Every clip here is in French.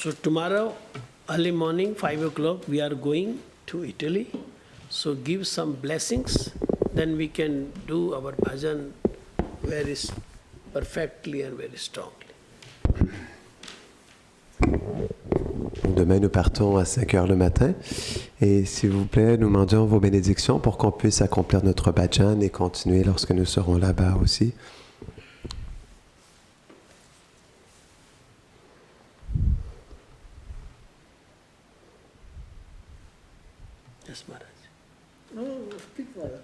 So tomorrow, early morning, 5 o'clock, we are going to Italy. So give some blessings, then we can do our bhajan very perfectly and very strongly. Demain, nous partons à 5 heures le matin. Et s'il vous plaît, nous demandions vos bénédictions pour qu'on puisse accomplir notre bhajan et continuer lorsque nous serons là-bas aussi. Yes, Maharaj. No, speak Maharaj.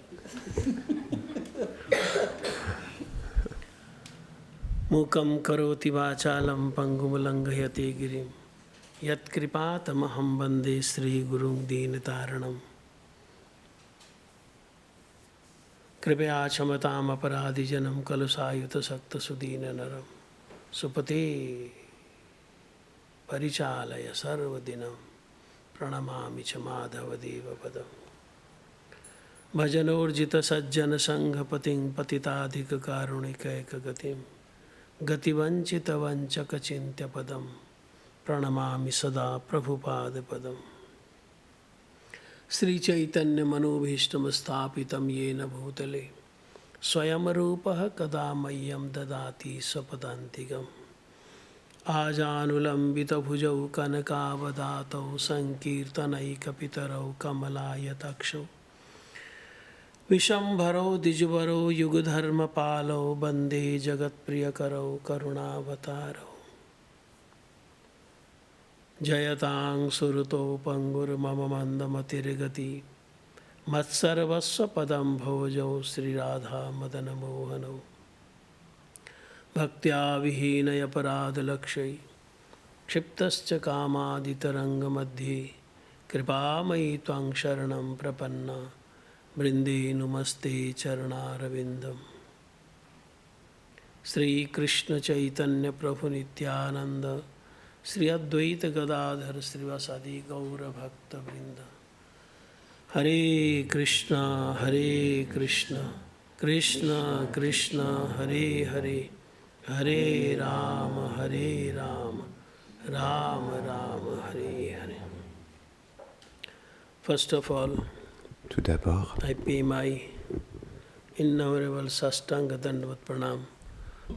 Mukam karoti vachalam pangum langhayate girim yat kripatamaham bande Sri Gurung Deenataranam Kripaya chamatam aparadhi janam kalusayuta sakta sudina naram supate parichalaya sarvadinam pranamami cha madhavadeva padam bhajanorjita sajjana sanghapating patitadhika karuణिकैक gatim गतिवंचित वंचक चिंत्य पदम प्रणमामि सदा प्रभुपाद पदम श्री चैतन्य मनोभीष्टम स्थापितम येन भूतले स्वयं रूपः कदा मह्यं ददाति स्वपदान्तिकम् आजानुलंबित भुजौ कनकावदातौ संकीर्तनैकपितरौ कमलायताक्षौ विशंभरो द्विजवरो युगधर्मपालो वंदे जगत्प्रियकरौ करुणावतारौ जयतां सुरतो पंगुर्मम मंदमतिर्गति मत्सर्वस्व पदं भोजौ श्रीराधा मदनमोहनौ भक्त्या विहीनयपराधलक्ष्यै क्षिप्तश्च कामादितरङ्गमध्ये कृपामयि त्वां शरणं प्रपन्ना वृंदे नुमस्ते चरणारविंदम श्री कृष्ण चैतन्य प्रभु नित्यानंद श्री अद्वैत गदाधर श्रीवासादि गौर भक्त वृंद हरे कृष्णा कृष्ण कृष्ण हरे हरे हरे राम राम राम हरे Hare. First of all, Tout d'abord, I pay my innumerable Sastanga Dandavat Pranam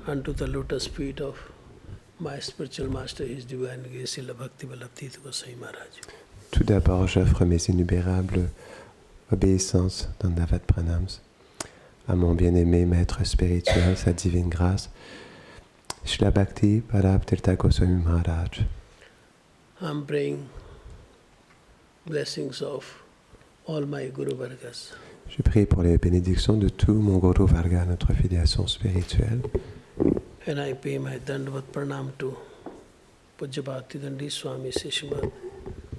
unto the lotus feet of my spiritual master, His Divine Grace, Srila Bhakti Vallabh Tirtha Goswami Maharaj. tout d'abord, j'offre mes innumérables obéissances Dandavat Pranams à mon bien-aimé maître spirituel, sa divine grâce, Srila Bhakti Vallabh Tirtha Goswami Maharaj. I'm praying blessings of all my Guru Vargas. Je prie pour les bénédictions de tout mon Guru Varga, notre filiation spirituelle. And I pay my Dandavat Pranam to Pujya Bhakti Swami Sishimad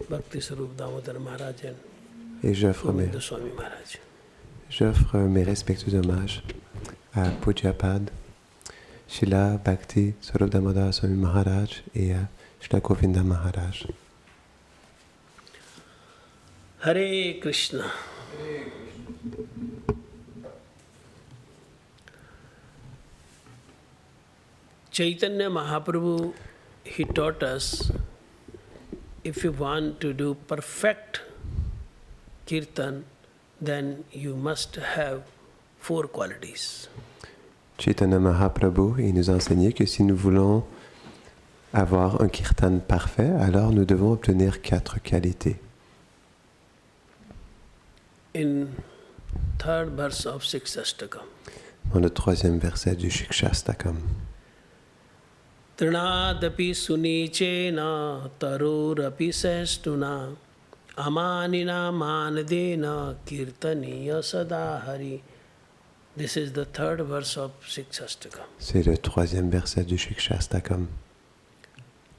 Bhakti Sarup Damodar Maharaj and Et j'offre Govinda Swami Maharaj. mes respectueux hommages à Pujapad, Srila Bhakti Sarup Damodar Swami Maharaj et à Srila Govinda Maharaj. Hare Krishna. Chaitanya Mahaprabhu, he taught us, if you want to do perfect kirtan, then you must have 4 qualities. Chaitanya Mahaprabhu, il nous a enseigné que si nous voulons avoir un kirtan parfait, alors nous devons obtenir 4 qualités. In 3rd verse of Shikshastakam. Dans le 3e verset du Shikshastakam. Trinadapi sunichena tarorapi sestuna amanina manadena kirtaniya sadahari. This is the 3rd verse of Shikshastakam. C'est le 3e verset du Shikshastakam.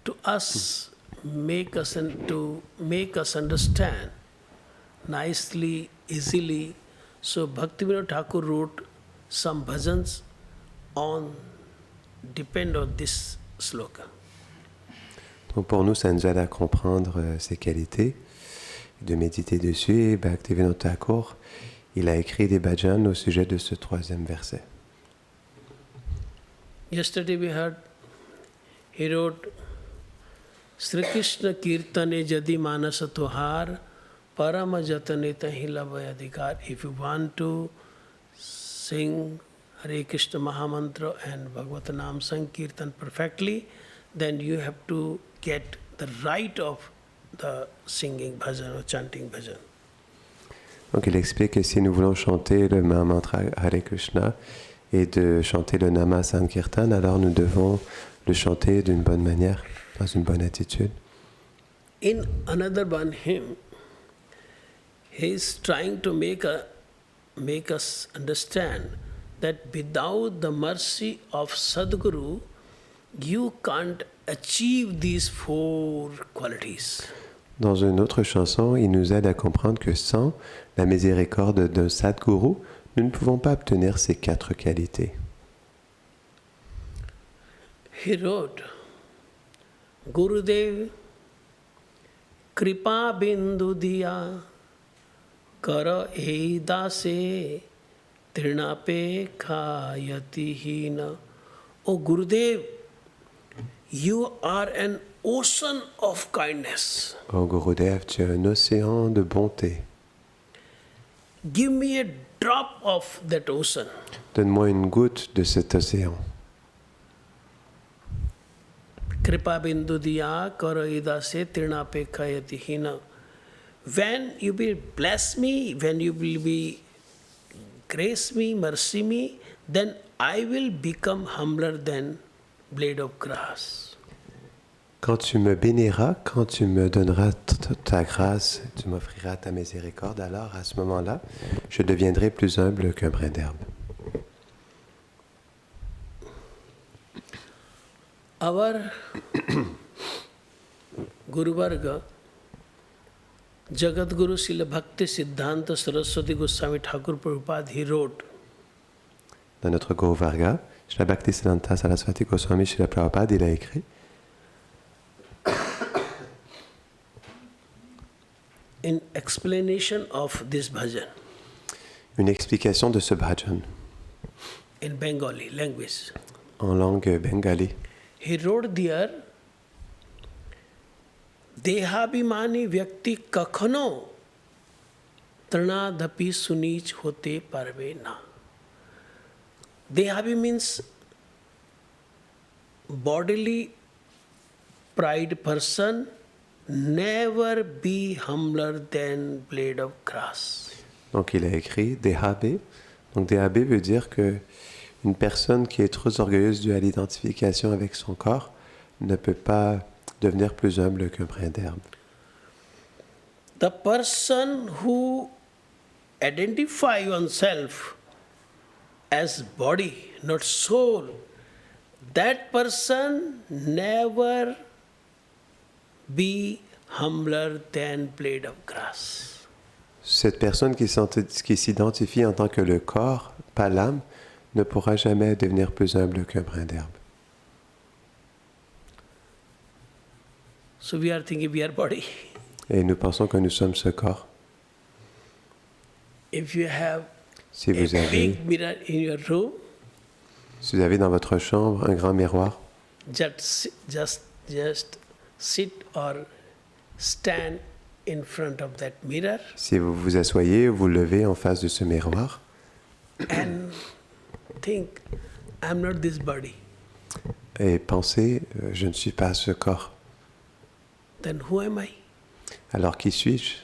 To us, to make us understand nicely, easily. So Bhaktivinoda Thakur wrote some bhajans depend on this sloka. Donc pour nous, ça nous aide à comprendre ces qualités, de méditer dessus. Et Bhaktivinoda Thakur, il a écrit des bhajans au sujet de ce 3e verset. Yesterday we heard he wrote Shri कृष्ण कीर्तने यदि मानस तुहार परम जतने तहि लभय अधिकार. If you want to sing Hare Krishna Mahamantra and Bhagavad Nam Sankirtan perfectly, then you have to get the right of the singing bhajan or chanting bhajan. Donc il explique que si nous voulons chanter le Mahamantra Hare Krishna et de chanter le Nama Sankirtan, alors nous devons le chanter d'une bonne manière, dans une bonne attitude. In another one hymn, he is trying to make us understand that without the mercy of Sadguru, you can't achieve these four qualities. Dans une autre chanson, il nous aide à comprendre que sans la miséricorde d'un Sadguru, nous ne pouvons pas obtenir ces 4 qualités. He wrote, Gurudev Kripa Bindu Diya Kara Ei Dase Trinape Khayati Hina. Oh Gurudev, you are an ocean of kindness. Oh Gurudev, tu es un océan de bonté. Give me a drop of that ocean. Donne-moi une goutte de cet océan. Kripa bindu diya karo idase trinape khayati hina. When you will bless me, when you will be grace me, mercy me, then I will become humbler than blade of grass. Quand tu me béniras, quand tu me donneras ta grâce, tu m'offriras ta miséricorde, alors à ce moment-là, je deviendrai plus humble qu'un brin d'herbe. Our Guru Varga, Jagat Guru Srila Bhakti Siddhanta Saraswati Goswami Thakur Prabhupada, he wrote, Dans notre Guru Varga, Srila Bhakti Siddhanta Saraswati Goswami Srila Prabhupada, il a écrit in explanation of this bhajan une explication de ce bhajan in Bengali language. en langue bengali. He wrote there, देहाभिमानी व्यक्ति कखनो तृणादपि सुनीच होते पारवे ना. Dehabi means bodily pride person never be humbler than blade of grass. Donc il a écrit DHB. Donc DHB veut dire que une personne qui est trop orgueilleuse due à l'identification avec son corps ne peut pas devenir plus humble qu'un brin d'herbe. The person who identify oneself as body, not soul, that person never be humbler than blade of grass. Cette personne qui s'identifie en tant que le corps, pas l'âme, ne pourra jamais devenir plus humble qu'un brin d'herbe. So we are thinking we are body. Et nous pensons que nous sommes ce corps. If you have Si a vous avez, big mirror in your room, si vous avez dans votre chambre un grand miroir, just sit or stand in front of that mirror si vous vous asseyez ou vous levez en face de ce miroir and think, I'm not this body. et pensez, je ne suis pas ce corps. Then who am I? Alors qui suis-je?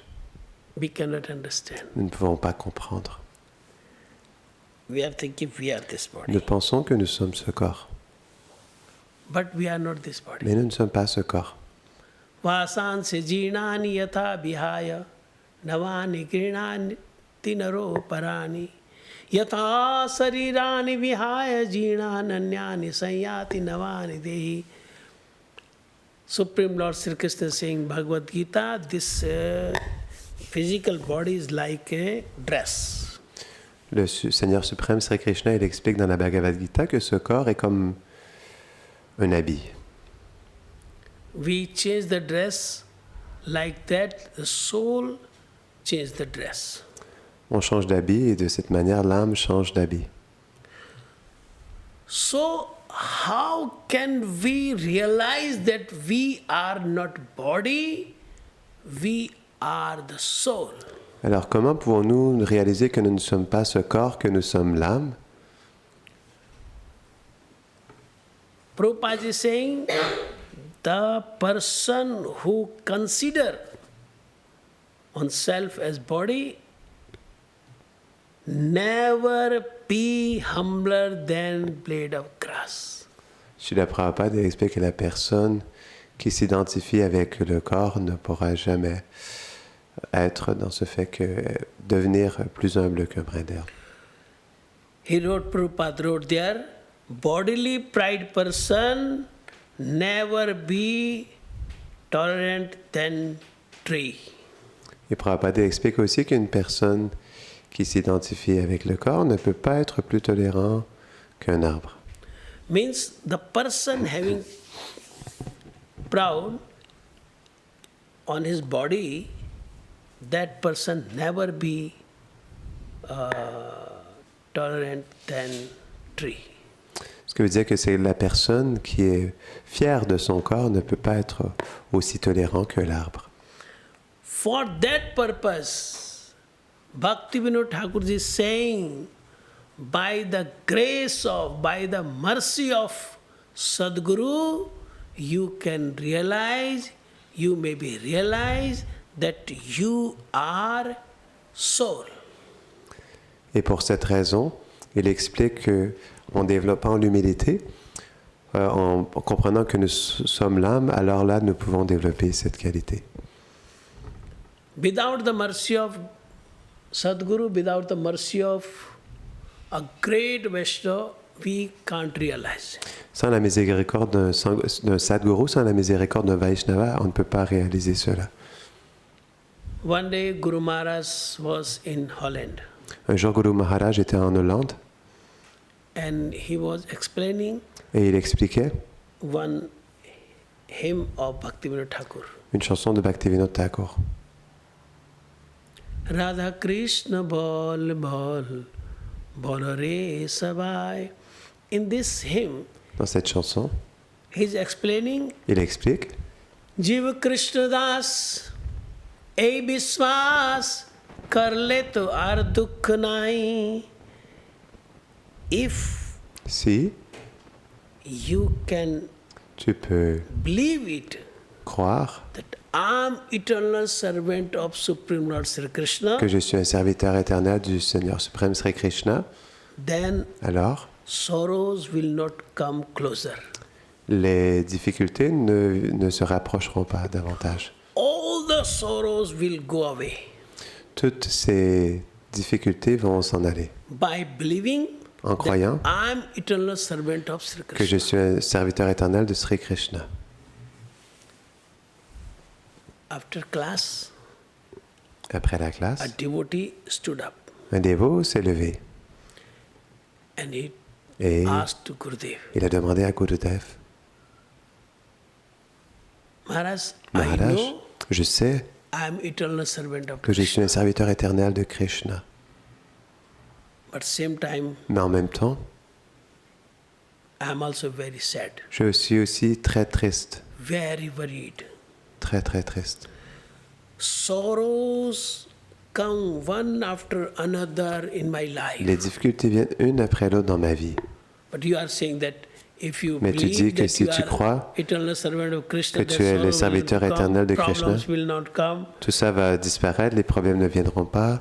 We cannot understand. Nous ne pouvons pas comprendre. We are thinking we are this body. Nous pensons que nous sommes ce corps, But we are not this body. mais nous ne sommes pas ce corps. Vasanse jinani yatha vihaya navani grinani tinaro parani yatha sarirani vihaya jinananyani sanyati navani dehi. Supreme Lord Sri Krishna is saying Bhagavad Gita, this physical body is like a dress. Le Seigneur suprême Sri Krishna, il explique dans la Bhagavad Gita que ce corps est comme un habit. We change the dress like that, the soul change the dress. On change d'habit et de cette manière, l'âme change d'habit. So how can we realize that we are not body, we are the soul? Alors comment pouvons-nous réaliser que nous ne sommes pas ce corps, que nous sommes l'âme? Prabhupada is saying, the person who consider oneself as body never be humbler than blade of grass. Srila Prabhupada explique que la personne qui s'identifie avec le corps ne pourra jamais être dans ce fait que devenir plus humble qu'un brin d'herbe. He wrote, Prabhupada wrote there, bodily pride person never be tolerant than tree. Et Prabhupada explique aussi qu'une personne qui s'identifie avec le corps ne peut pas être plus tolérant qu'un arbre. Means the person having proud on his body, that person never be tolerant than tree. Ce qui veut dire que c'est la personne qui est fière de son corps ne peut pas être aussi tolérant que l'arbre. For that purpose, Bhaktivinoda Thakur is saying, by the grace of, by the mercy of Sadguru, you can realize, you may be realized that you are soul. Et pour cette raison, il explique que en développant l'humilité, en comprenant que nous sommes l'âme, alors là, nous pouvons développer cette qualité. Without the mercy of Sadguru, without the mercy of a great Vaishnava, we can't realize. Sans la miséricorde d'un Sadguru, sans la miséricorde d'un Vaishnava, on ne peut pas réaliser cela. One day, Guru Maharaj was in Holland Un jour, Guru Maharaj était en Hollande and he was explaining et il expliquait one hymn of Bhaktivinoda Thakur. une chanson de Bhaktivinoda Thakur. Radha Krishna bol bol, bol re sabai. In this hymn, Dans cette chanson, he's explaining il explique Jiva Krishna Das, ei Biswas, kar le to ar dukh nahi. If si you can tu peux believe it, croire that I'm eternal servant of Supreme Lord Sri Krishna, que je suis un serviteur éternel du Seigneur suprême Sri Krishna, then alors sorrows will not come closer. les difficultés ne se rapprocheront pas davantage. All the sorrows will go away Toutes ces difficultés vont s'en aller by believing en croyant that I'm eternal servant of Sri que je Krishna. suis un serviteur éternel de Sri Krishna. After class, Après la a classe, devotee stood up un dévot s'est levé and he et asked to Gurudev, il a demandé à Gurudev, Maharaj, I Maharaj, know je sais I'm eternal servant of que je suis Krishna, un serviteur éternel de Krishna, but same time mais en même temps, I'm also very sad, je suis aussi très triste, very worried. très très triste. Sorrows come one after another in my life. Les difficultés viennent une après l'autre dans ma vie. But you are saying that if you Mais tu dis believe que that si you tu are crois eternal servant of Krishna, que that tu es le sorrow will serviteur not come, éternel de Krishna, problems will not come. Tout ça va disparaître, les problèmes ne viendront pas.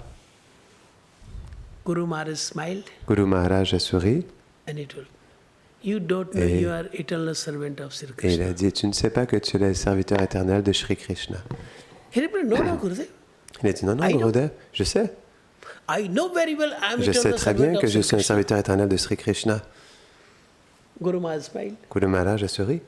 Guru Maharaj smiled Guru Maharaj a souri and he told, you don't know Et- you are eternal servant of Sri et il Krishna. a dit, tu ne sais pas que tu es le serviteur éternel de Sri Krishna. He replied, no, no, Gurudev. Il a dit, non, non, I know. Gurudev, je sais. I know very well I am Je sais eternal très bien servant que of je Sri suis un Krishna. serviteur éternel de Sri Krishna. Guru Maharaj smiled. Guru Maharaj a souri.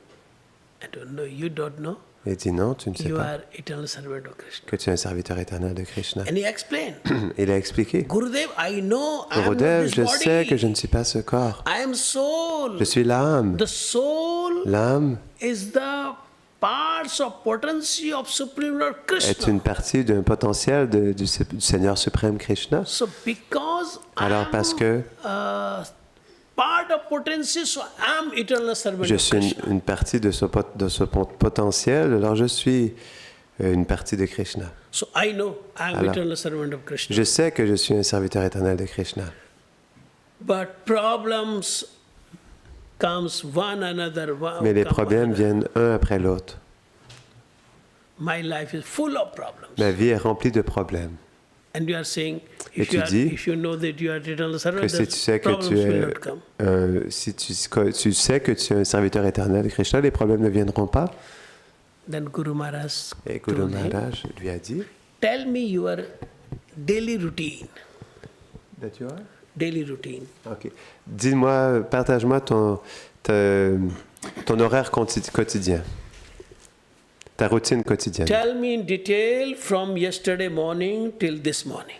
I don't know, you don't know. Il a dit, non, tu ne sais You pas are eternal servant of Krishna. que tu es un serviteur éternel de Krishna. And he explained, Il a expliqué, Gurudev, I know I am not Gurudev, this je body. sais que je ne suis pas ce corps. I am soul. Je suis l'âme. The soul L'âme is the parts of potency of Supreme Lord est Krishna. une partie d'un potentiel du Seigneur suprême Krishna. So because Alors parce que part of potency, so I am eternal servant Je of suis Krishna. une partie de ce potentiel, alors je suis une partie de Krishna. So I know I am Alors, eternal servant of Krishna. Je sais que je suis un serviteur éternel de Krishna. But problems comes one another. Mais les come problèmes another. viennent un après l'autre. My life is full of problems. Ma vie est remplie de problèmes. And you are saying, Et if tu you, are, dis if you know that you are eternal Que servant, si tu the sais que problems tu will es, not come. si tu sais que tu es un serviteur éternel de Krishna, les problèmes ne viendront pas. Then Guru Maharaj Et Guru told him, Maharaj lui a dit, tell me your daily routine. Daily routine. Ok. Dis-moi, partage-moi ton horaire quotidien, ta routine quotidienne. Tell me in detail from yesterday morning till this morning.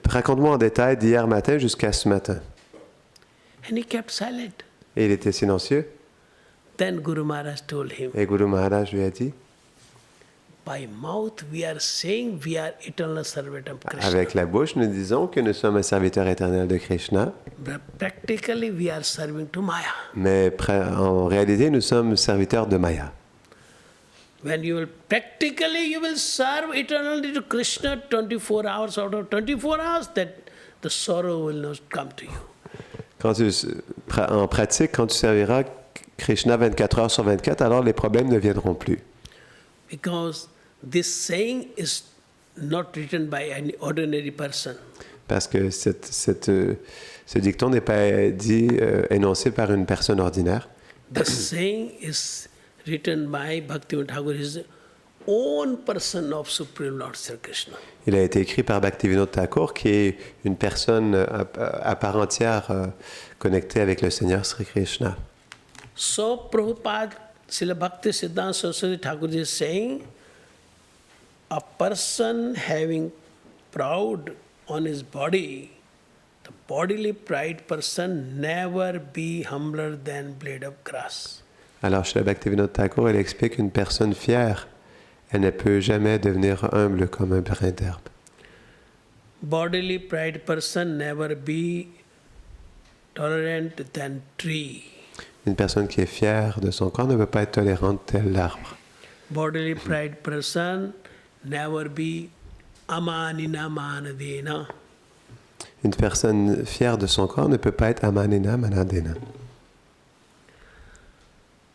Raconte-moi en détail d'hier matin jusqu'à ce matin. And he kept silent. Et il était silencieux. Then Guru Maharaj told him, Et Guru Maharaj lui a dit, by mouth we are saying we are eternal servant of Krishna. avec la bouche, nous disons que nous sommes un serviteur éternel de Krishna, But practically we are serving to Maya. mais en réalité, nous sommes serviteurs de Maya. When you will practically you will serve eternally to Krishna 24 hours out of 24 hours, that the sorrow will not come to you. En pratique, quand tu serviras Krishna 24 heures sur 24, alors les problèmes ne viendront plus. Because this saying is not written by any ordinary person. Parce que ce dicton n'est pas énoncé par une personne ordinaire. The saying is written by Bhaktivinoda Thakur, his own person of Supreme Lord Sri Krishna. Il a été écrit par Bhaktivinoda Thakur, qui est une personne à part entière connectée avec le Seigneur Sri Krishna. So Prabhupada, Srila Bhakti Siddhanta Saraswati Thakur is saying, a person having proud on his body, the bodily pride person never be humbler than blade of grass. Alors, chez Bhaktivinoda Thakur, il explique qu'une personne fière, elle ne peut jamais devenir humble comme un brin d'herbe. Bodily pride person never be tolerant than tree. Une personne qui est fière de son corps ne peut pas être tolérante tel l'arbre. Bodily pride person never be amanina manadena. Une personne fière de son corps ne peut pas être amanena manadena.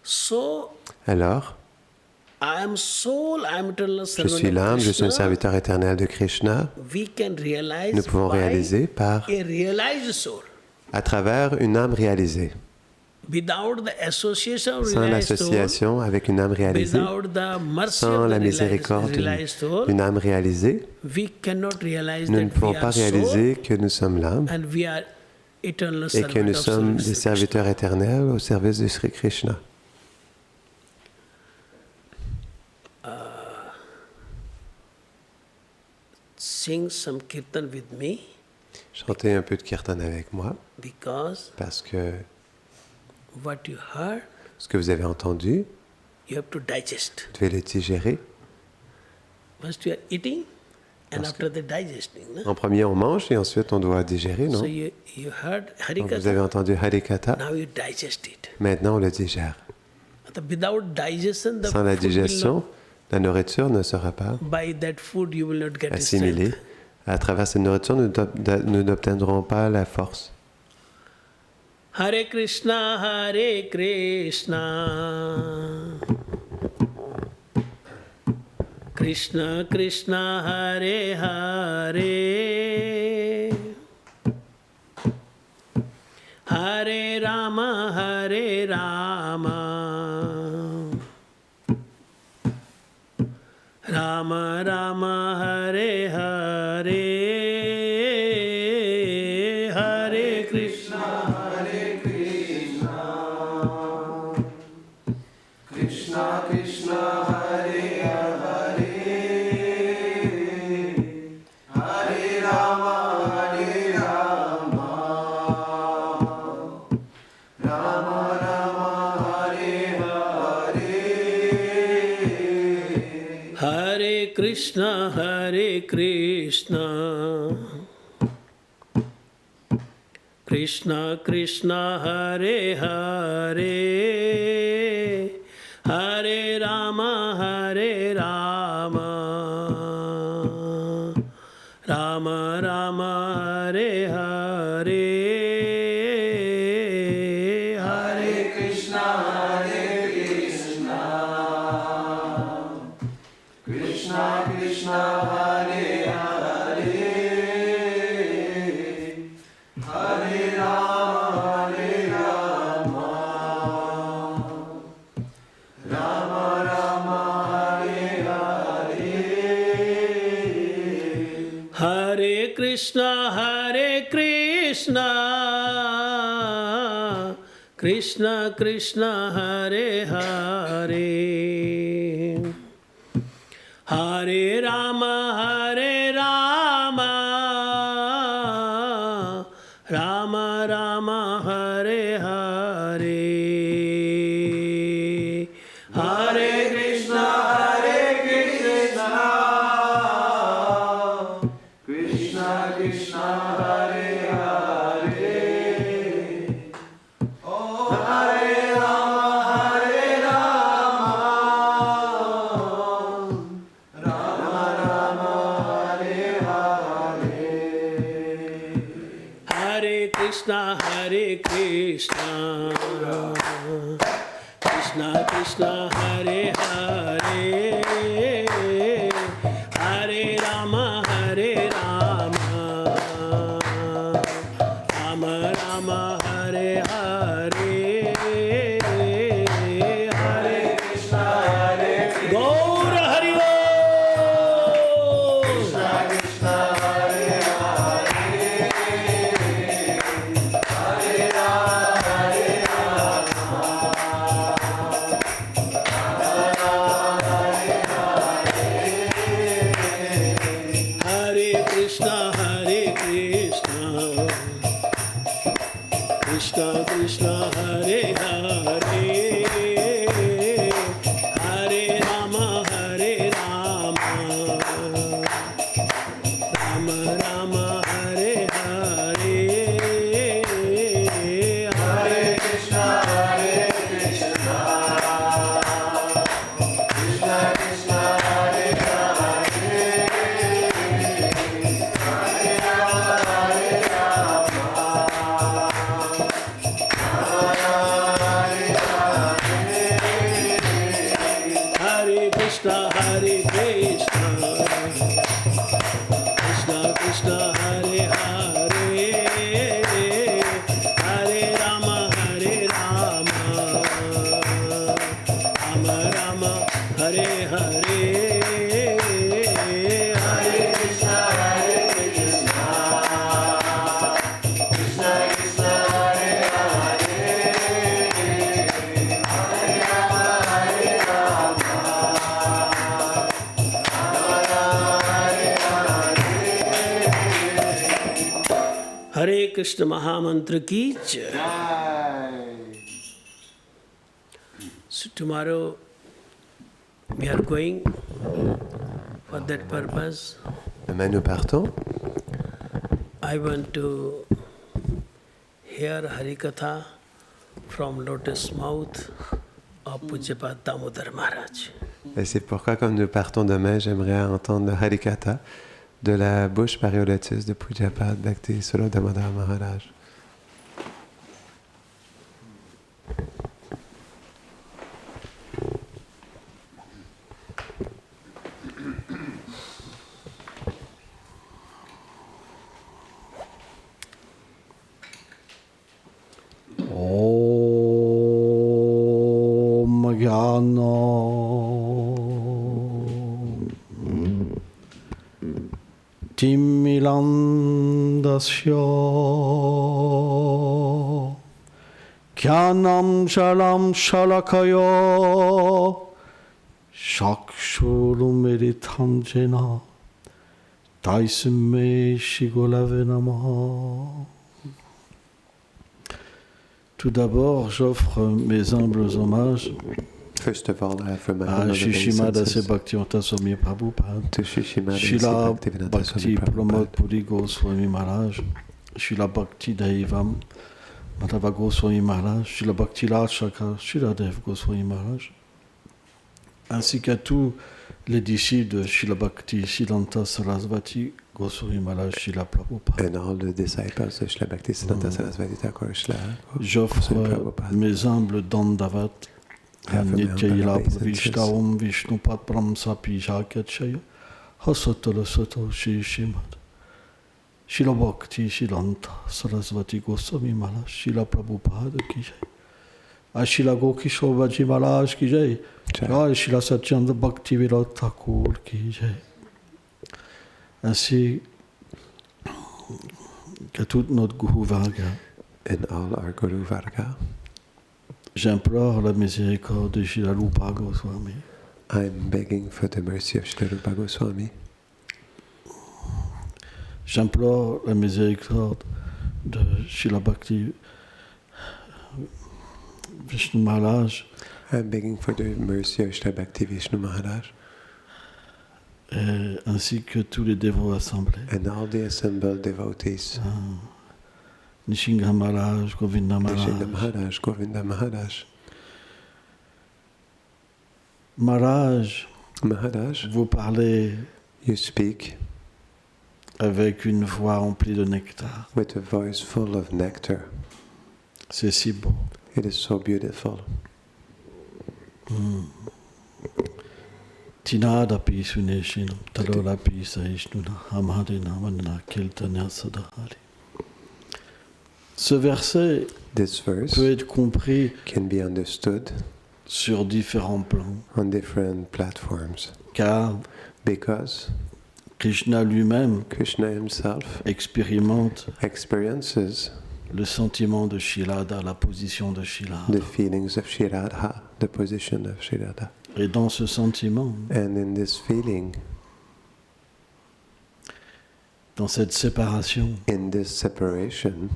So, Alors, I am soul, I am eternal je servant suis of l'âme, je suis un Krishna. serviteur éternel de Krishna. We can realize Nous pouvons by réaliser par, a realized soul. à travers une âme réalisée. Without the association of Sans realized soul, l'association avec une âme réalisée, without the mercy sans of la the miséricorde realized soul, d'une âme réalisée, we cannot realize nous ne that pouvons we pas are soul réaliser que nous sommes l'âme and we are eternal et que nous servant sommes of des Sri Krishna. serviteurs éternels au service de Sri Krishna. Sing some kirtan with me, Chantez un peu de kirtan avec moi, because parce que what you heard, ce que vous avez entendu, you have to digest. vous devez le digérer. First you are eating, and Parce after the digesting. No? En premier, on mange et ensuite on doit digérer, non? So you heard Donc vous avez Harikatha, entendu Harikatha, now you digest it. maintenant on le digère. Without digestion, the Sans la food will digestion, la nourriture ne sera pas not, by that food you will not get assimilée. strength. À travers cette nourriture, nous n'obtiendrons pas la force. Hare Krishna, Hare Krishna. Krishna Krishna, Hare Hare. Hare Rama, Hare Rama. Rama Rama, Hare Hare. Hare Krishna, Hare Krishna. Krishna Krishna, Hare Hare. Hare Rama, Hare Rama. Rama Rama, Hare Hare. Hare Krishna, Hare Krishna. Krishna Krishna Hare Hare Hare Rama Rama Rama Hare Hare Hare Krishna Krishna Krishna Hare Hare Hare Rama Rama Rama Hare Hare Hare Krishna Krishna Krishna Hare Hare Hare Rama Rama Rama Hare Hare Hare Krishna Krishna Krishna Hare Hare Hare Rama Rama Hare Hare Hare Krishna Krishna Krishna Hare Hare Hare Rama Rama Rama Hare Hare Hare Krishna Gaur Hari Bol Krishna Krishna Hare Hare Krishna Krishna Krishna Hare Hare Hare Rama Rama Rama Hare Hare Hare Krishna Krishna Krishna Hare Hare Krishna Krishna Krishna Hare Hare Hare Rama Rama Rama Hare Hare Hare Krishna Krishna Krishna Hare Hare Krishna Mahamantra ki jai. So tomorrow we are going for that purpose. Demain, nous partons. I want to hear Harikatha from lotus mouth of Pujyapad Damodar Maharaj. Et c'est pourquoi, comme nous partons demain, j'aimerais entendre le Harikatha de la bouche parée au lotus de Pujyapad Bhakti Solo Damodar Maharaj. Om Jnana Timilandasya Jnanam Shalam Shalakaya Shakshurumiritam Jena Taisme Shigolave Namaha. Tout d'abord, j'offre mes humbles hommages First of all, I offer my à humble Shishimada obeisances Bhaktivedanta Swami Prabhupada, to Shri Srimad Srila Bhaktivedanta Bhakti Swami Pramod Prabhupada, Puri Goswami Maharaj, Srila Bhakti Daivam Madhava Goswami Maharaj, Srila Bhakti Rajshaka Sriladev Goswami Maharaj, ainsi qu'à tous les disciples de Srila Bhakti Siddhanta Sarasvati Goswami Maharaj, Srila Prabhupada. And all the disciples of Srila Bhaktisiddhanta Sarasvati Thakur Srila J'offre Goswami Prabhupada. mes humbles dandavat à Offer my Nitya humble Ilap obeisances. Vishtavam Vishnupat Brahmsapi Jakachaya Hasatala Sato Shri Shrimad Srila Bhakti Siddhanta Sarasvati Goswami Maharaj, Srila Prabhupada ki jai. À Srila Gokishore Baji Maharaj ki jai. Jai Srila Satyendra Bhakti Vinod Thakur ki jai. Ainsi qu'à toute notre Guru Varga, And all our Guru Varga. j'implore la miséricorde de Srila Rupa Goswami. I'm begging for the mercy of Srila Rupa Goswami. J'implore la miséricorde de Srila Bhakti Vishnu Maharaj I'm begging for the mercy of Srila Bhakti Vishnu Maharaj ainsi que tous les dévots assemblés. and all the assembled devotees. Nishinga Maharaj, Govinda Nishinga Maharaj. Maharaj, Govinda Maharaj. Maharaj, Maharaj, vous parlez you speak avec une voix emplie de nectar. with a voice full of nectar. C'est si beau. It is so beautiful. Tinadapi suneshinam, talolapi saishnuna, amadena vanna kiltanya sadahari. Ce verset This verse peut être compris can be understood sur différents plans, on different platforms car because Krishna lui-même Krishna himself expérimente experiences le sentiment de Shilada, la position de the Shilada. feelings of Shri Radha, the position of Shri Radha. Et dans ce sentiment, And in this feeling, dans cette séparation, in this separation,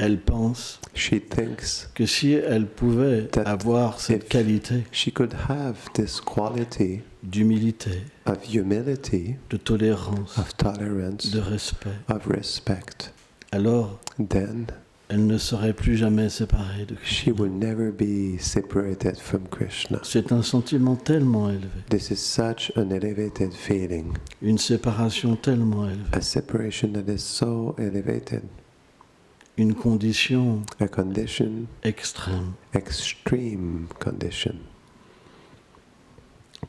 elle pense she thinks que si elle pouvait That avoir cette if- qualité she could have this quality d'humilité, of humility, de tolérance, of tolerance, de respect, of respect, alors then elle ne serait plus jamais séparée de she Krishna. will never be separated from Krishna. C'est un sentiment tellement élevé, This is such an elevated feeling, une séparation tellement élevée, a separation that is so elevated, une condition a condition, extrême. extreme condition.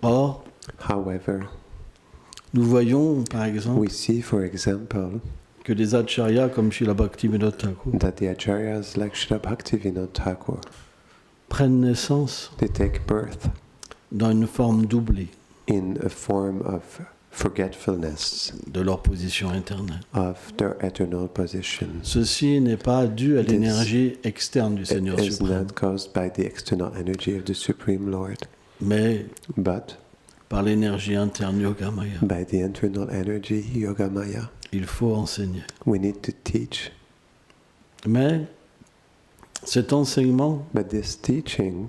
Or, However, nous voyons par exemple we see, for example, que des acharyas comme Srila Bhaktivinoda Thakur that the acharyas like Srila Bhaktivinoda Thakur, prennent naissance they take birth dans une forme d'oubli in a form of forgetfulness de leur position éternelle. of their eternal position. Ceci n'est pas dû à This l'énergie externe du Seigneur It is suprême, not caused by the external energy of the Supreme Lord, mais but par l'énergie interne Yogamaya. by the internal energy Yogamaya. Il faut enseigner. We need to teach, Mais cet enseignement but this teaching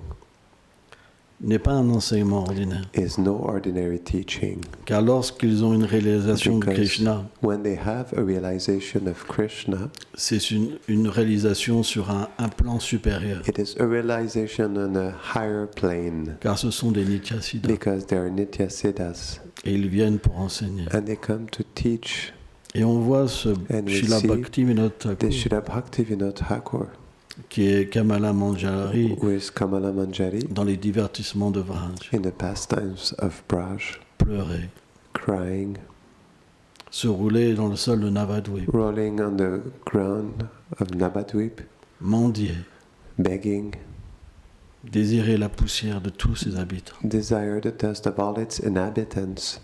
n'est pas un enseignement ordinaire. is no ordinary teaching. Car lorsqu'ils ont une réalisation de Because Krishna, when they have a realization of Krishna, c'est une réalisation sur un plan supérieur. it is a realization on a higher plane, Car ce sont des Nityasiddhas. because they are Nityasiddhas, Et ils viennent pour enseigner. and they come to teach. Et on voit ce And we Srila see Bhaktivinoda The Thakur, Srila Bhaktivinoda Thakur, qui est Kamala Manjari who is Kamala Manjari, dans les divertissements de Vraj, in the pastimes of Braj, pleurer, crying, se rouler dans le sol de Navadvip, rolling on the ground of Nabadwip, mendier, begging, désirer la poussière de tous ses habitants. desire the dust of all its inhabitants,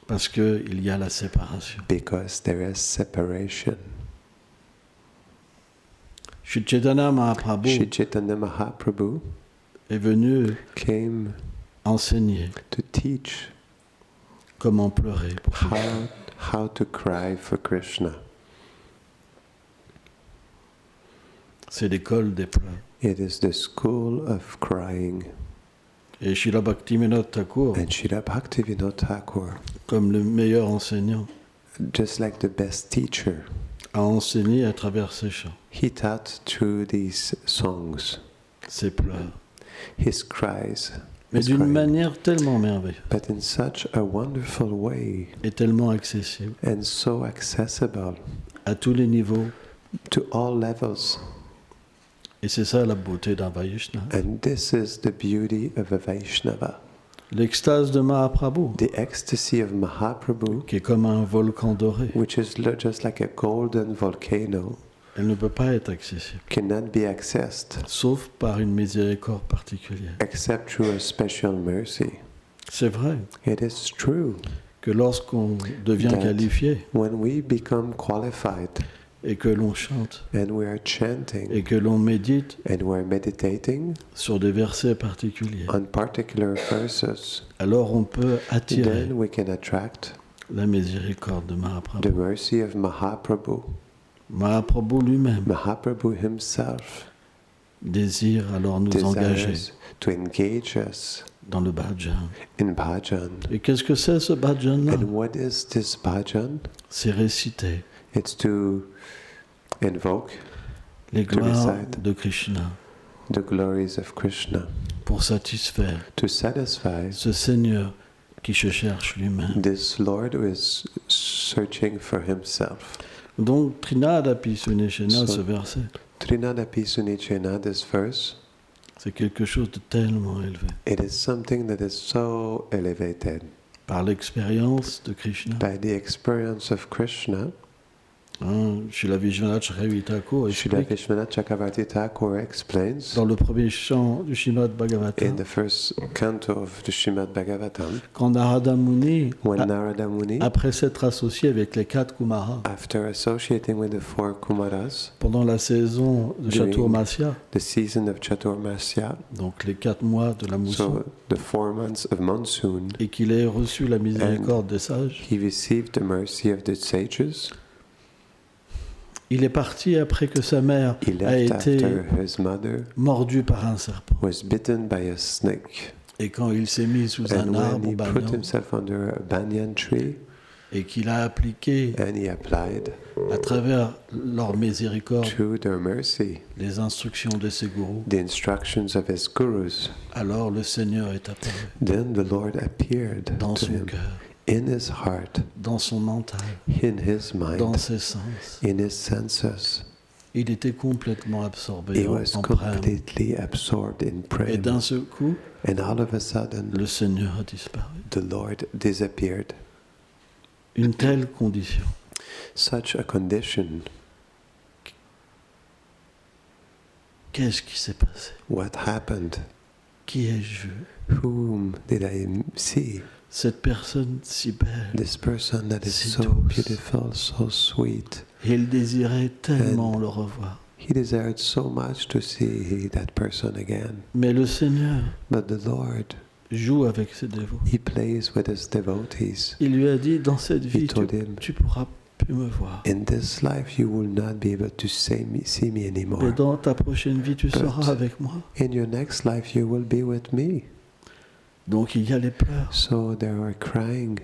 Parce qu'il y a la séparation. because there is separation. Shri Chaitanya Mahaprabhu Shri Chaitanya Mahaprabhu est venu came enseigner to teach comment pleurer pour Krishna. how to cry for Krishna. C'est l'école des pleurs. It is the school of crying. Et Srila Bhaktivinoda Thakur, And Srila Bhaktivinoda Thakur, comme le meilleur enseignant, just like the best teacher, a enseigné à travers ses chants, he taught through these songs, ses pleurs, his cries, mais his d'une crying, manière tellement merveilleuse but in such a wonderful way et tellement accessible and so accessible à tous les niveaux. to all levels. Et c'est ça la beauté d'un Vaishnava. And this is the beauty of a Vaishnava. L'extase de Mahaprabhu, The ecstasy of Mahaprabhu, qui est comme un volcan doré, which is just like a golden volcano, elle ne peut pas être accessible, cannot be accessed sauf par une miséricorde particulière. except through a special mercy. C'est vrai It is true. que lorsqu'on devient That- qualifié When we become qualified et que l'on chante and we are chanting et que l'on médite and we are meditating sur des versets particuliers, on particular verses, alors on peut attirer then we can attract la miséricorde de the Mahaprabhu. mercy of Mahaprabhu. Mahaprabhu lui-même Mahaprabhu himself désire alors nous engager desires to engage us dans le bhajan. in bhajan. Et qu'est-ce que c'est ce bhajan-là? And what is this bhajan? C'est réciter It's to invoke les To gloires recite. de Krishna the glories of Krishna, pour satisfaire to satisfy ce Seigneur qui se cherche lui-même. this Lord who is searching for himself. Donc, Trinadapi Suneshena, So- ce verset, Trinadapi Sunichena, this verse, c'est quelque chose de tellement élevé. it is something that is so elevated Par l'expérience de Krishna, by the experience of Krishna. Srila Vishwanath Chakravarti Thakur Srila explique Vishwanath Chakravarti Thakur explains dans le premier chant du Srimad in Bhagavatam, the first canto of the Srimad Bhagavatam, quand Narada Muni, when Narada Muni, après s'être associé avec les 4 Kumaras, after associating with the four Kumaras, pendant la saison de During- Chaturmasya, the season of Chaturmasya, donc les 4 mois de la mousson, so the 4 months of monsoon, et qu'il ait reçu la miséricorde des sages, he received the mercy of the sages. il est parti après que sa mère He a left été after his mother mordue par un serpent. was bitten by a snake. Et quand il s'est mis sous un And when arbre he au put banyan himself under a banyan tree et qu'il a appliqué and he applied à travers leur miséricorde through their mercy les instructions de ses gourous, the instructions of his gurus, alors le Seigneur est apparu then the Lord appeared dans to son him cœur, in his heart, dans son mental, in his dans mind, ses sens. in his senses. Il était complètement absorbé He en was prême. completely absorbed in Et prayer. d'un seul coup, And all of a sudden, le Seigneur a disparu. the Lord disappeared. Une telle condition. Such a condition, Qu'est-ce qui s'est passé? what happened? Qui ai-je vu? Whom did I see? Cette personne si belle. This person that is Si so douce. beautiful, so sweet. Et il désirait tellement le revoir. He desired so much to see that person again. Mais le Seigneur But the Lord, joue avec ses dévots. He plays with His devotees. Il lui a dit, dans cette He vie, told him, tu pourras plus me voir. in this life you will not be able to see me Mais anymore. dans ta prochaine vie, tu But- seras avec moi. In your next life you will be with me. Donc il y a les pleurs. So they were crying,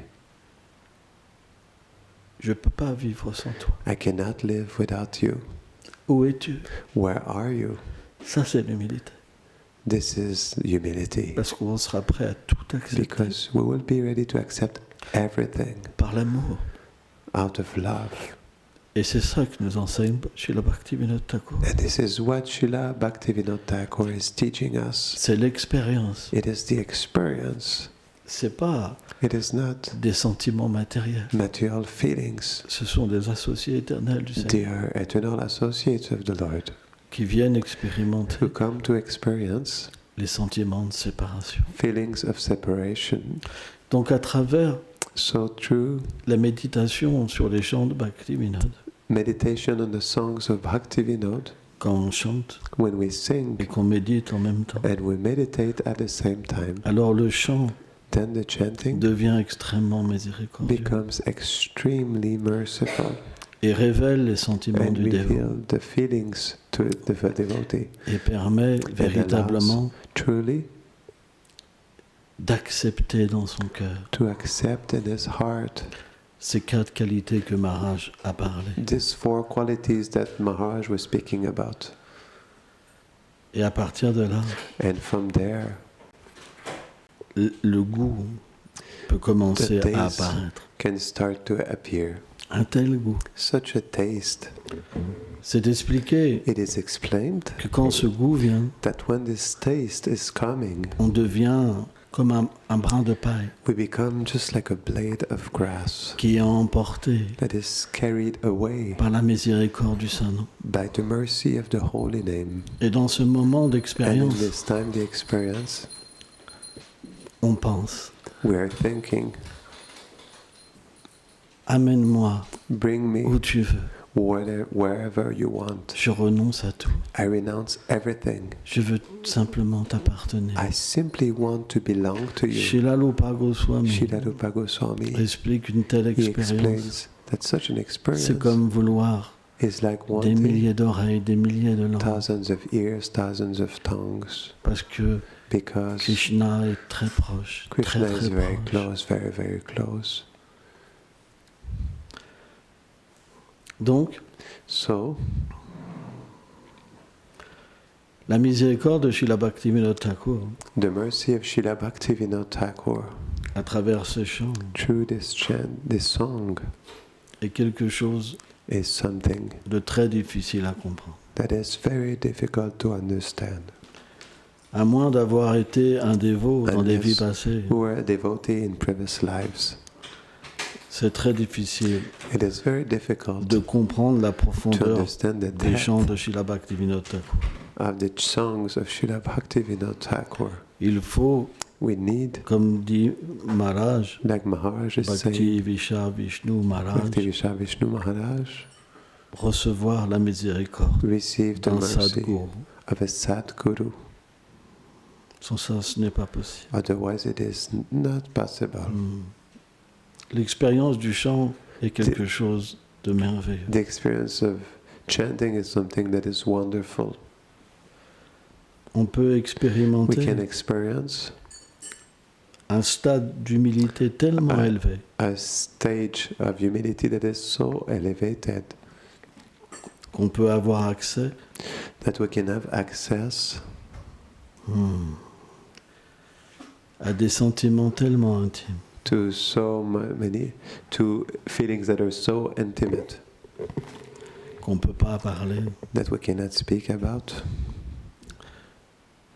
Je ne peux pas vivre sans toi. I cannot live without you. Où es-tu? Where are you? Ça, c'est l'humilité. This is humility. Parce qu'on sera prêt à tout accepter Because we will be ready to accept everything par l'amour. out of love. Et c'est ça que nous enseigne Srila Bhaktivinoda Thakur. And this is what Srila Bhaktivinoda Thakur is teaching us. C'est l'expérience. It is the experience. C'est pas It is not des sentiments matériels. material feelings. Ce sont des associés éternels du Seigneur They are eternal associates of the Lord qui viennent expérimenter who come to experience les sentiments de séparation. feelings of separation. Donc à travers So through la méditation sur les chants de Bhaktivinoda, meditation on the songs of Bhaktivinoda, quand on chante when we sing et qu'on médite en même temps, and we meditate at the same time, alors le chant then the chanting devient extrêmement miséricordieux becomes extremely merciful et révèle les sentiments and du dévot reveal the feelings to the devotee. et permet véritablement Truly d'accepter dans son cœur to accept in his heart ces 4 qualités que Maharaj a parlé. These 4 qualities that Maharaj was speaking about. Et à partir de là, And from there, le goût peut commencer the à taste apparaître. can start to appear. Un tel goût. Such a taste. C'est expliqué It is explained que quand ce goût vient, that when this taste is coming, on devient comme un brin de paille we become just like a blade of grass qui est emporté that is carried away par la miséricorde du Saint-Nom. by the mercy of the holy name. Et dans ce moment And in d'expérience, this time, the experience, on pense, we are thinking, amène-moi bring me où tu veux. wherever you want. Je renonce à tout. I renounce everything. Je veux simplement t'appartenir. I simply want to belong to you. Srila Rupa Goswami Srila Rupa Goswami, explique une telle he expérience. explains that such an experience C'est comme vouloir is like des wanting milliers d'oreilles, des milliers de langues. thousands of ears, thousands of tongues, Parce que because Krishna est très proche. Krishna très, is très very proche. close, very, very close. Donc, So, la miséricorde de Srila Bhaktivinoda Thakur, the mercy of Srila Bhaktivinoda Thakur à travers ce chant, through this chant, this song, est quelque chose is something de très difficile à comprendre. that is very difficult to understand. À moins d'avoir été un dévot dans des vies passées, Who were a devotee in previous lives, c'est très difficile it is very difficult de comprendre la to profondeur understand the des depth chants de Srila Bhaktivinoda Thakur. of the songs of Srila Bhaktivinoda Thakur. Il faut, We need, comme dit Maharaj, like Maharaj is saying, Bhakti Visha Vishnu Maharaj, Bhakti Vishwa Vishnu Maharaj, recevoir la miséricorde receive the d'un mercy Sadguru. of a Sadguru. Sans ça, ce n'est pas possible. Otherwise, it is not possible. L'expérience du chant est quelque chose de merveilleux. The experience of chanting is something that is wonderful. On peut We expérimenter can experience un stade d'humilité tellement Ah. élevé a stage of humility that is so elevated qu'on peut avoir accès that we can have access à des sentiments tellement intimes to so many, to feelings that are so intimate qu'on ne peut pas parler. that we cannot speak about.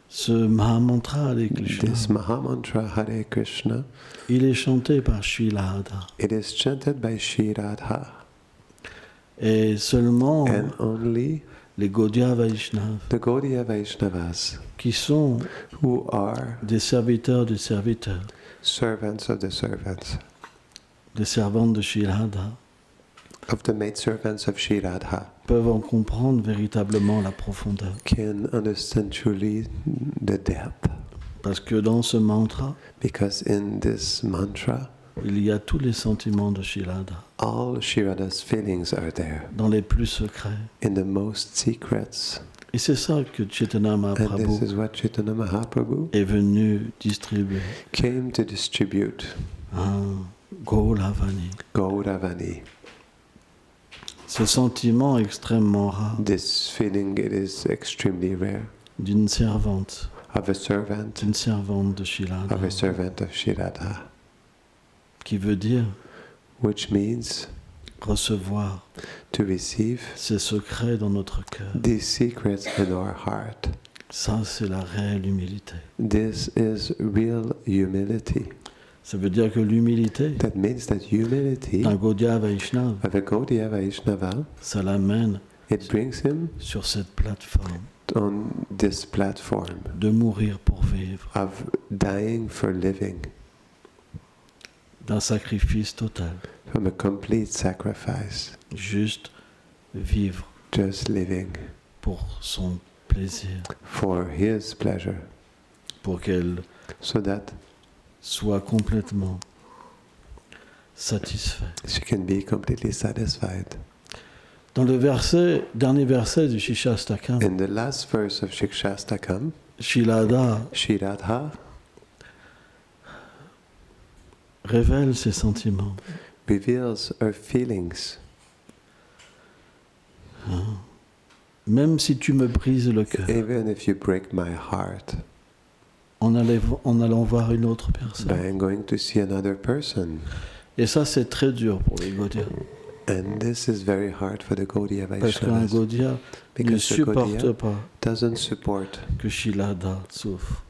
Ce Mahamantra Hare Krishna, This Mahamantra Hare Krishna, il est chanté par Srila Radha. it is chanted by Shri Radha, Et seulement and only les Gaudiya Vaishnavas, the Gaudiya Vaishnavas, qui sont who are des serviteurs des serviteurs, servants of the servants, des servantes de Sri Radha, of the maidservants of Shri Radha, peuvent en comprendre véritablement la profondeur. can understand truly the depth. Parce que dans ce mantra, Because in this mantra, il y a tous les sentiments de Sri Radha, all Shri Radha's feelings are there, dans les plus secrets. in the most secrets. Et c'est ça que Chaitanya And this Mahaprabhu is what Chaitanya Mahaprabhu est venu distribuer. came to distribute, Gauravani. Gauravani. Ce sentiment extrêmement rare This feeling, it is extremely rare, d'une servante of a servant, de Sri Radha, of a servant of Shri Radha, qui veut dire which means recevoir to receive ces secrets dans notre cœur. these secrets in our heart. Ça, c'est la réelle humilité. This is real humility. Ça veut dire que l'humilité That means that humility d'un Gaudiya Vaishnava, of a Gaudiya Vaishnava, ça l'amène it brings him sur cette plateforme on this platform de mourir pour vivre, of dying for living, d'un sacrifice total, from a complete sacrifice, juste vivre just living pour son plaisir, for his pleasure, pour qu'elle so that soit complètement satisfaite. she can be completely satisfied. Dans le dernier verset du Shikshastakam, In the last verse of Shikshastakam, Shilada Shri Radha révèle ses sentiments. reveals her feelings. Même si tu me brises le cœur, Even if you break my heart en allant voir une autre personne. by going to see another person. Et ça, c'est très dur pour les Gaudiya. And this is very hard for the Gaudiya Parce qu'un Vaishnavas Gaudiya ne because the supporte Gaudiya pas doesn't support, que Shilada souffre.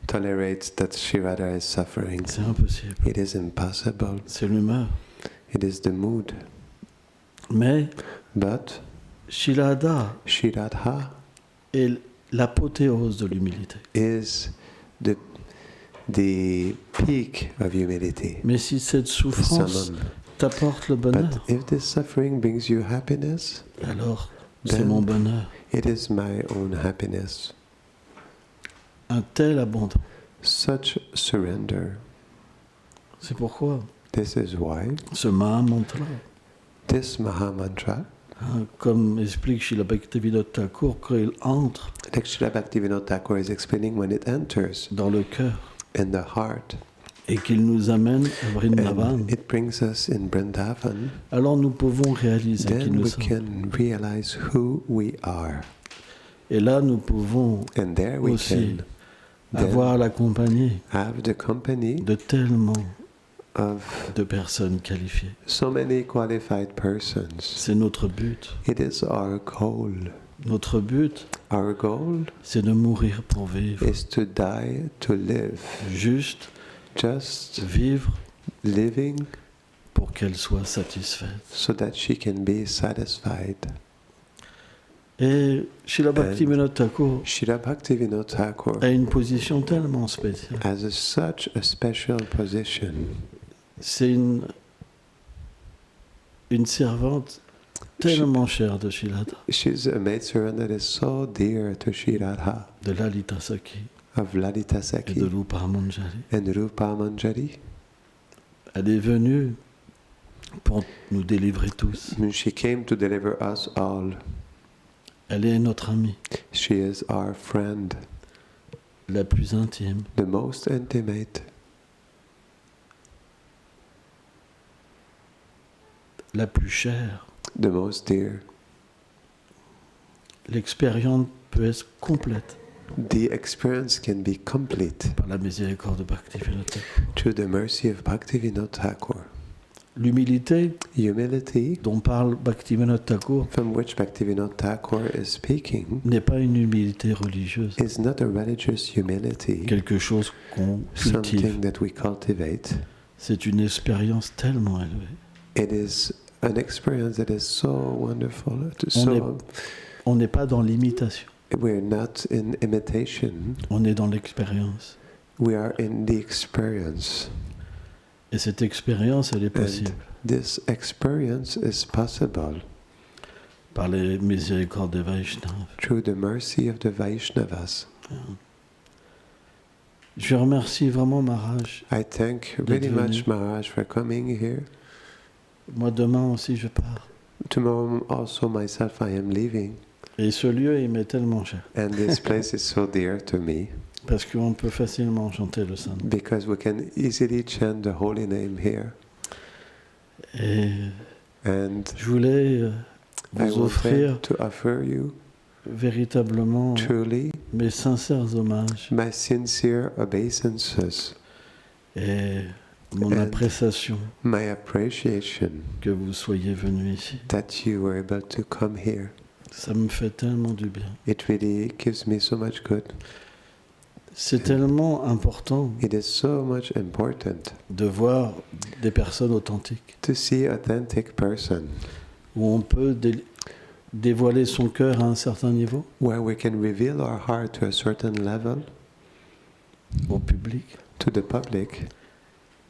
tolerates that Shirada is suffering. C'est impossible. It is impossible. C'est l'humeur. It is the mood. Mais But Shilada Shiradha est l'apothéose de l'humilité. is the peak of humility, Mais si cette the souffrance summum. t'apporte le But bonheur, if this suffering brings you happiness, alors c'est Then- mon bonheur. it is my own happiness. Un tel abandon. Such surrender. C'est pourquoi This is why ce Mahamantra, this Maha Mantra, comme explique Srila Bhaktivinoda Thakur, quand il entre like Srila Bhaktivinoda Thakur is explaining, when it enters dans le cœur in the heart et qu'il nous amène à Vrindavan, and it brings us in Vrindavan, alors nous pouvons réaliser qui then nous we sommes. can realize who we are. Et là, nous pouvons And there we aussi can avoir la compagnie have the company de tellement of de personnes qualifiées. so many qualified persons. C'est notre but. It is our goal. Notre but, Our goal c'est de mourir pour vivre. is to die to live. Juste Just vivre living pour qu'elle soit satisfaite. so that she can be satisfied. Et Srila Bhaktivinoda Thakur Srila Bhaktivinoda Thakur a une position tellement spéciale. has such a special position. C'est une servante tellement chère de Shilada, She's a maidservant that is so dear to Sri Radha, de Lalita Sakhi of Lalita et Sakhi de Rupa Manjari. and Rupa Manjari. Elle est venue pour nous délivrer tous. She came to deliver us all. Elle est notre amie, She is our friend, la plus intime. the most intimate, la plus chère. the most dear. L'expérience peut être complète The experience can be complete par la miséricorde de Bhaktivinoda Thakur. through the mercy of Bhaktivinoda Thakur. L'humilité Humility, dont parle Bhaktivinoda Thakur from which Bhaktivinoda Thakur is speaking, n'est pas une humilité religieuse, is not a religious humility, quelque chose qu'on cultive. something that we cultivate. C'est une expérience tellement élevée. It is an experience that is so wonderful. On n'est pas dans l'imitation, We're not in imitation, on est dans l'expérience. we are in the experience. Et cette expérience, elle est possible This experience is possible par les miséricordes des Vaishnavas. through the mercy of the Vaishnavas. Je remercie vraiment Maharaj. I thank D'être really venu. much Maharaj for coming here. Moi, demain aussi, je pars. Tomorrow also myself I am leaving, Et ce lieu, il m'est tellement cher. and this place is so dear to me Parce qu'on peut facilement chanter le Saint. because we can easily chant the holy name here. Et And je voulais I vous offrir wanted to offer you véritablement truly mes sincères hommages my sincere obeisances, et mon And- appréciation my appreciation que vous soyez venus ici. that you were able to come here. Ça me fait tellement du bien. It really gives me so much good. C'est tellement important It is so much important de voir des personnes authentiques to see authentic person où on peut dévoiler son cœur à un certain niveau where we can reveal our heart to a certain level au public to the public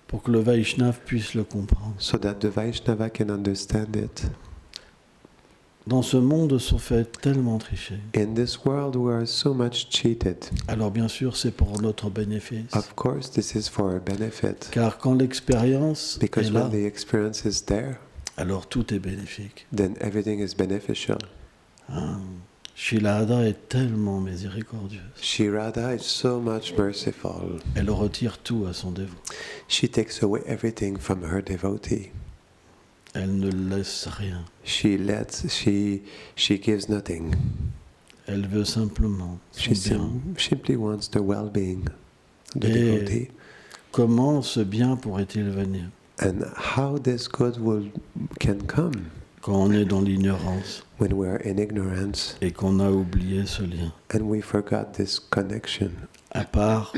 pour que le Vaishnav puisse le comprendre. so that the Vaishnava can understand it. Dans ce monde, sont fait tellement tricher. In this world we are so much cheated. Alors bien sûr, c'est pour notre bénéfice. Of course this is for our benefit Car quand l'expérience because est là, when the experience is there, alors tout est bénéfique. then everything is beneficial. Shilada est tellement miséricordieuse. Shirada is so much merciful. Elle retire tout à son dévot. She takes away everything from her devotee. Elle ne laisse rien. She gives nothing. Elle veut simplement son bien. Simply wants the well-being of the Et devotee. comment ce bien pourrait-il venir And how this good can come quand on est dans l'ignorance when we're in ignorance et qu'on a oublié ce lien, and we forgot this connection, à part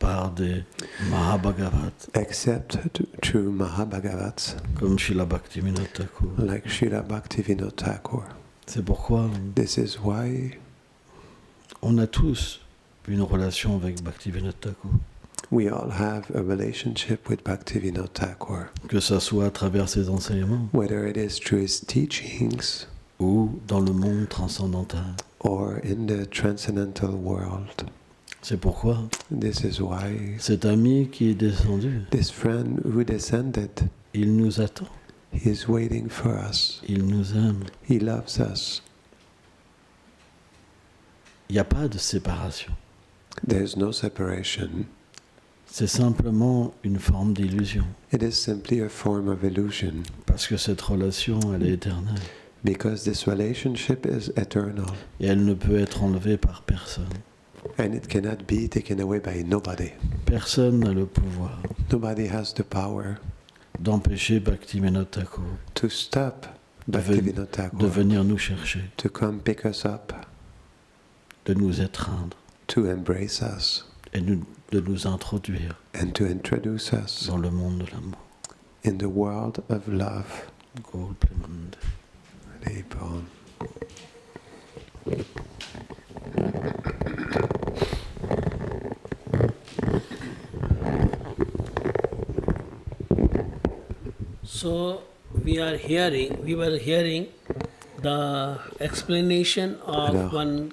par des Mahabhagavat, except through Mahabhagavats, comme Srila Bhaktivinoda Thakur. like Srila Bhaktivinoda Thakur. C'est pourquoi This is why on a tous une relation avec Bhaktivinoda Thakur, we all have a relationship with Bhaktivinoda Thakur, que ça soit à travers ses enseignements whether it is through his teachings ou dans le monde transcendantal. or in the transcendental world. C'est pourquoi This is why cet ami qui est descendu, this friend who descended, il nous attend, he is waiting for us. il nous aime. He loves us. Il n'y a pas de séparation. There's no separation. C'est simplement une forme d'illusion, It is simply a form of illusion, parce que cette relation, elle est éternelle. because this relationship is eternal Et elle ne peut être enlevée par personne. and it cannot be taken away by nobody. Personne n'a le pouvoir Nobody has the power d'empêcher Bhaktivinoda Thakur to stop de Bhaktivinoda Thakur, venir nous chercher, to come pick us up, de nous étreindre to embrace us, et de nous introduire and to introduce us dans le monde de l'amour. in the world of love. Gaur Premanande. Hare Bol. So we were hearing the explanation of Alors, one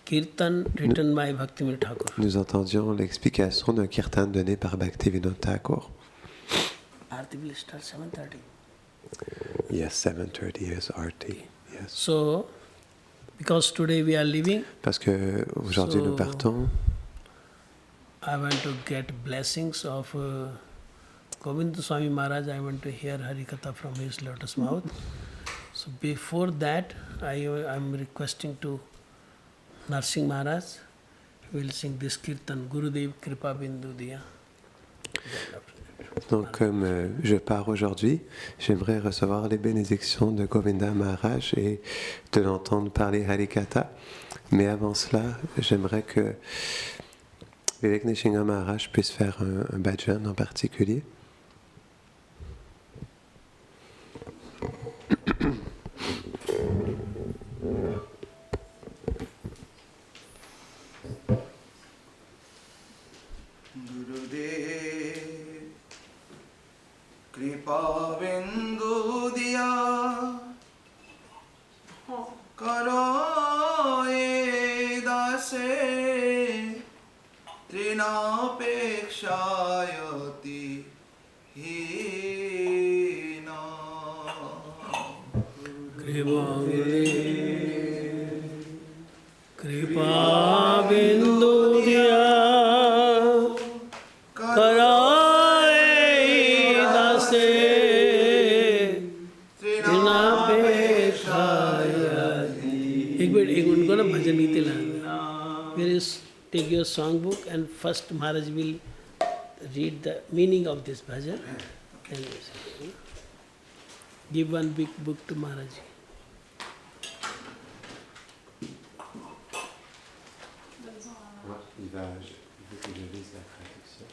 kirtan written by Bhaktivinoda Thakur. Nous entendions l'explication d'un kirtan donné par Bhaktivinoda Thakur. Aarti will start 7:30. Yes, 7:30 is Arti. Yes. So, because today we are leaving, Parce que aujourd'hui nous So- partons. I want to get blessings of Govinda Swami Maharaj. I want to hear Harikatha from his lotus mouth. So before that, I am requesting to Narsingh Maharaj. He will sing this kirtan, Gurudev Kripa Bindu Diya. Donc comme je pars aujourd'hui, j'aimerais recevoir les bénédictions de Govinda Maharaj et de l'entendre parler Harikatha. Mais avant cela, j'aimerais que Vivek Nishinga Maharaj puisse faire un bhajan en particulier. गुरुदेव कृपा बिंदु दिया करो ये दासे तृणापेक्षायति हीना Kripa Bindu Diya Karaye Dase Trinapeshayati. एक मिनट उनको ना भजन गीत लाना. Where is take your song book and first Maharaj will read the meaning of this bhajan and give one big book to Maharaj. Il veut que je lise la traduction.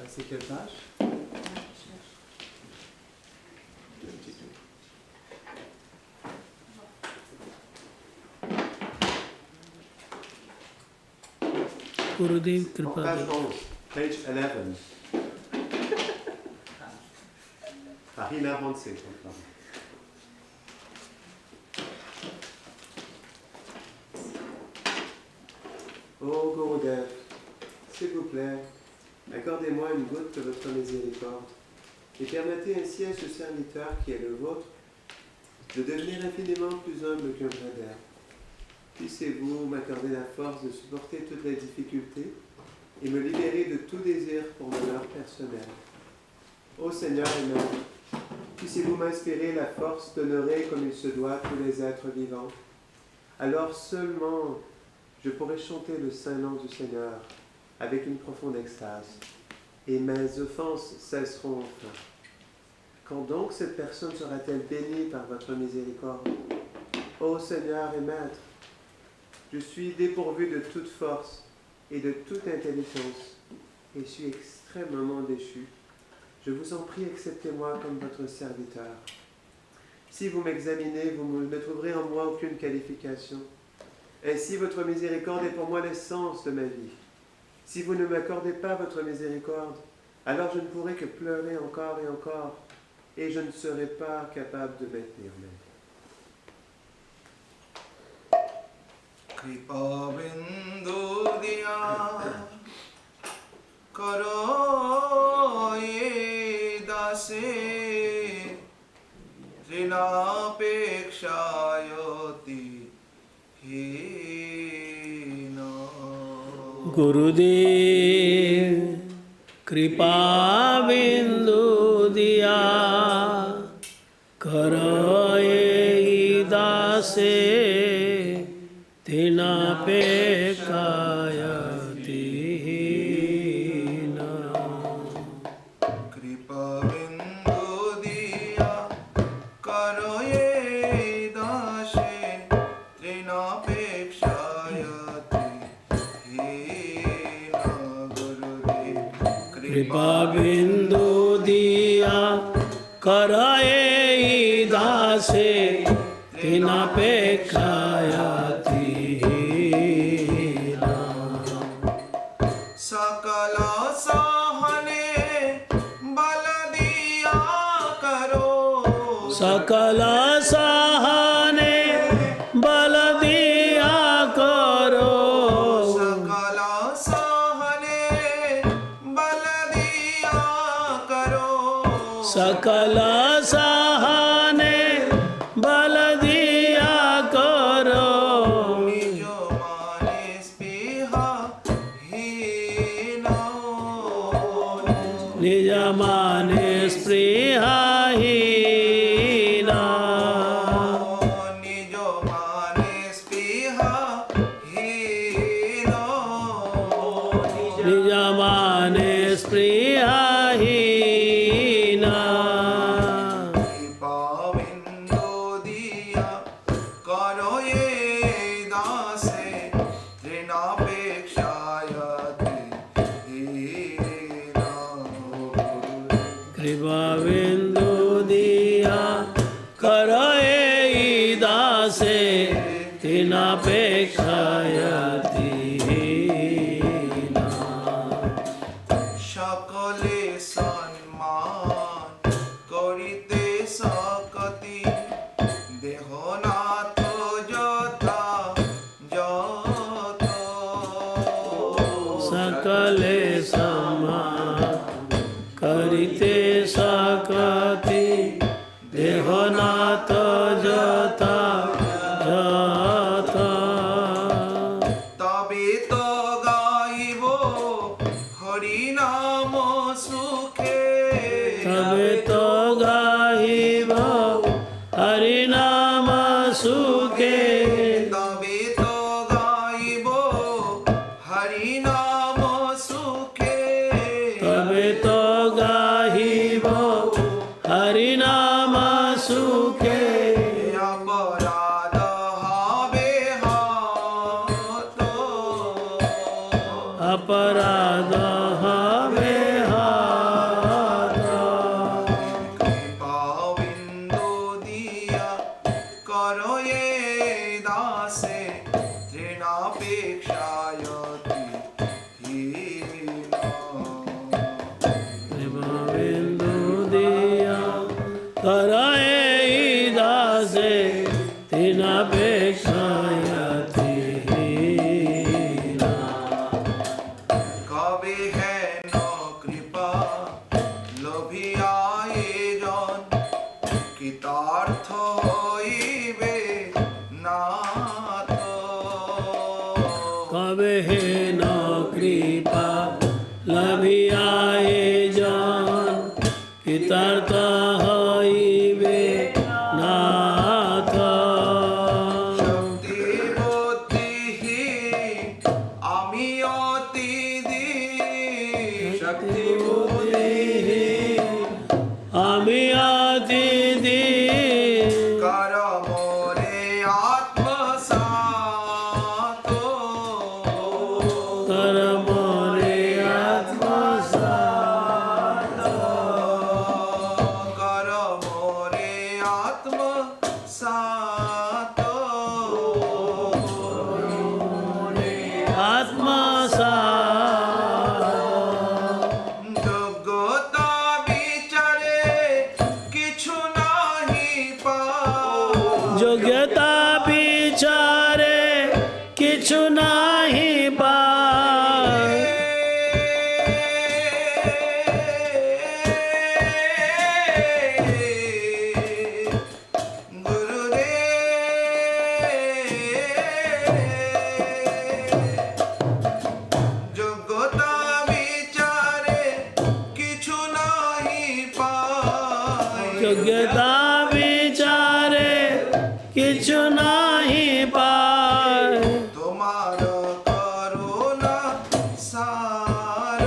C'est quelle page? Gurudev Kripa Page Bindu. 11, page 11. Rien avancé. Oh Gurudev, s'il vous plaît, accordez-moi une goutte de votre miséricorde et permettez ainsi à ce serviteur qui est le vôtre de devenir infiniment plus humble qu'un brother. Puissiez-vous m'accorder la force de supporter toutes les difficultés et me libérer de tout désir pour mon bonheur personnel. Ô Seigneur et Maître, puissiez-vous m'inspirer la force d'honorer comme il se doit tous les êtres vivants. Alors seulement je pourrai chanter le saint nom du Seigneur avec une profonde extase, et mes offenses cesseront enfin. Quand donc cette personne sera-t-elle bénie par votre miséricorde? Ô Seigneur et Maître, je suis dépourvu de toute force et de toute intelligence, et suis extrêmement déchu. Je vous en prie, acceptez-moi comme votre serviteur. Si vous m'examinez, vous ne trouverez en moi aucune qualification. Ainsi, votre miséricorde est pour moi l'essence de ma vie. Si vous ne m'accordez pas votre miséricorde, alors je ne pourrai que pleurer encore et encore, et je ne serai pas capable de maintenir ma vie. कृपा बिंदु दिया करो ये दासे ऋणापेक्षायति हीनो गुरुदेव कृपा बिंदु दिया करए दासे तिनापेक्षायति हीना कृपा बिंदु दिया करो ये दासे ऋणापेक्षायति हीनो गुरुदेव कृपा बिंदु दिया करए दासे तिनापेक्षायति हीना सकल सहने बल दिया करो सकल सहने बल दिया करो सकल सहने बल दिया करो सकल सहने बल दिया करो निज माने स्पृहा हीनो निज माने स्पृहाहीना निज माने स्पृहा हीनो निज माने स्पृहाहीना कृपा बिंदु दिया करो ये दासे ऋणापेक्षायति हीनो कृपा बिंदु दिया करए दासे तिनापेक्षायति हीना সকলে সম্মান করিতে সকতি দেহনাথ যথা যত सकले समान करिते सकति देहनाथ जता जता তবে তো গাইব হরি নাম সুখে तबे तो गाहिब हरि नाम सुखे তবে তো গাইব হরি নাম সুখে तबे तो गाहिब हरि नाम सुखे অপরাধ হবে হত अपराध हवे हाथ कृपा बिंदु दिया करो ये दासे ऋणापेक्षायति हीनो बिंदु दिया करए दासे तिनापेक्षायति हीना कबे है न कृपा लोभियाए जन कृतार्थ হইবে নাথ कबे हे न कृपा लभियाए जान कृतार्थ हई আমি অতিথি कर मोरे आत्मसात কর মোরে আত্মসাৎ कर मोरे आत्मसात আত্মসাৎ যোগ্যতা বিচারে কিছু নাহি পাই যোগ্যতা বিচারে কিছু নাহি পায় যোগ্যতা বিচারে কিছু নাহি পাই যোগ্যতা বিচারে কিছু নাহি পায় তোমার করুণা সার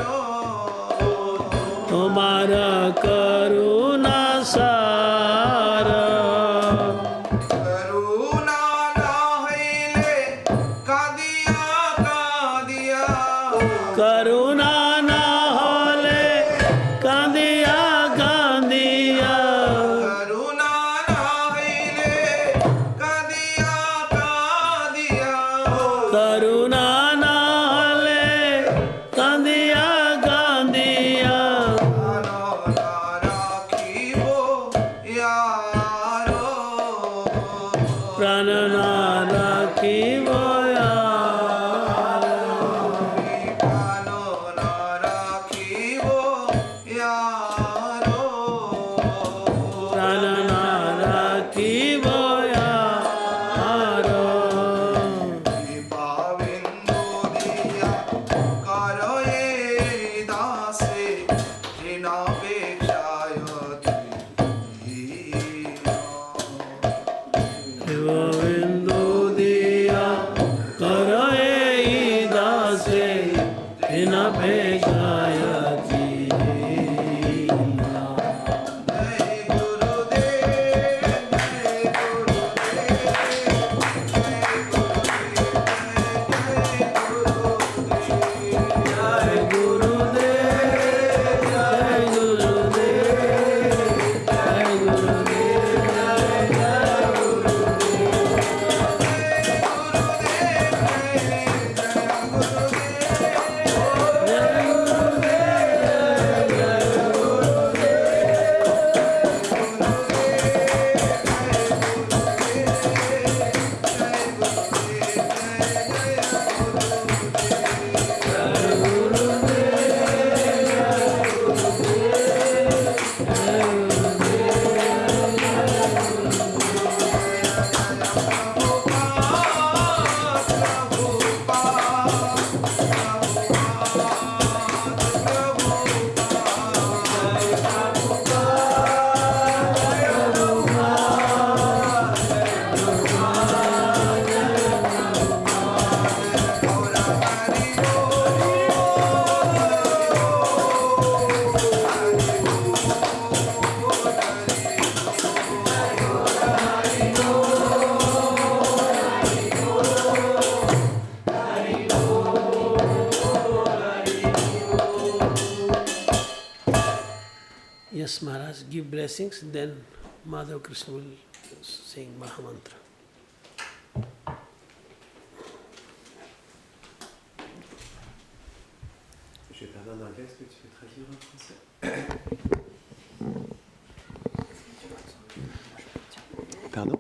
তোমার করুণা সার করুণা না হইলে কাঁদিয়া কাঁদিয়া করুণা না হলে কাঁদিয়া কাঁদিয়া করুণা না হইলে কাঁদিয়া কাঁদিয়া করুণা না হলে কাঁদিয়া কাঁদিয়া প্রাণ না রাখিব প্রাণ না রাখিব প্রাণ না রাখিব গোবিন্দু দিয়া কর এই দাসে বিনা বেগায়তি জয় গুরুদেব জয় গুরুদেব জয় গুরুদেব Yes, Maharaj, give blessings, then Madhav Krishna will sing Mahamantra. Je vais parler en anglais, est-ce que tu peux traduire en français? Pardon?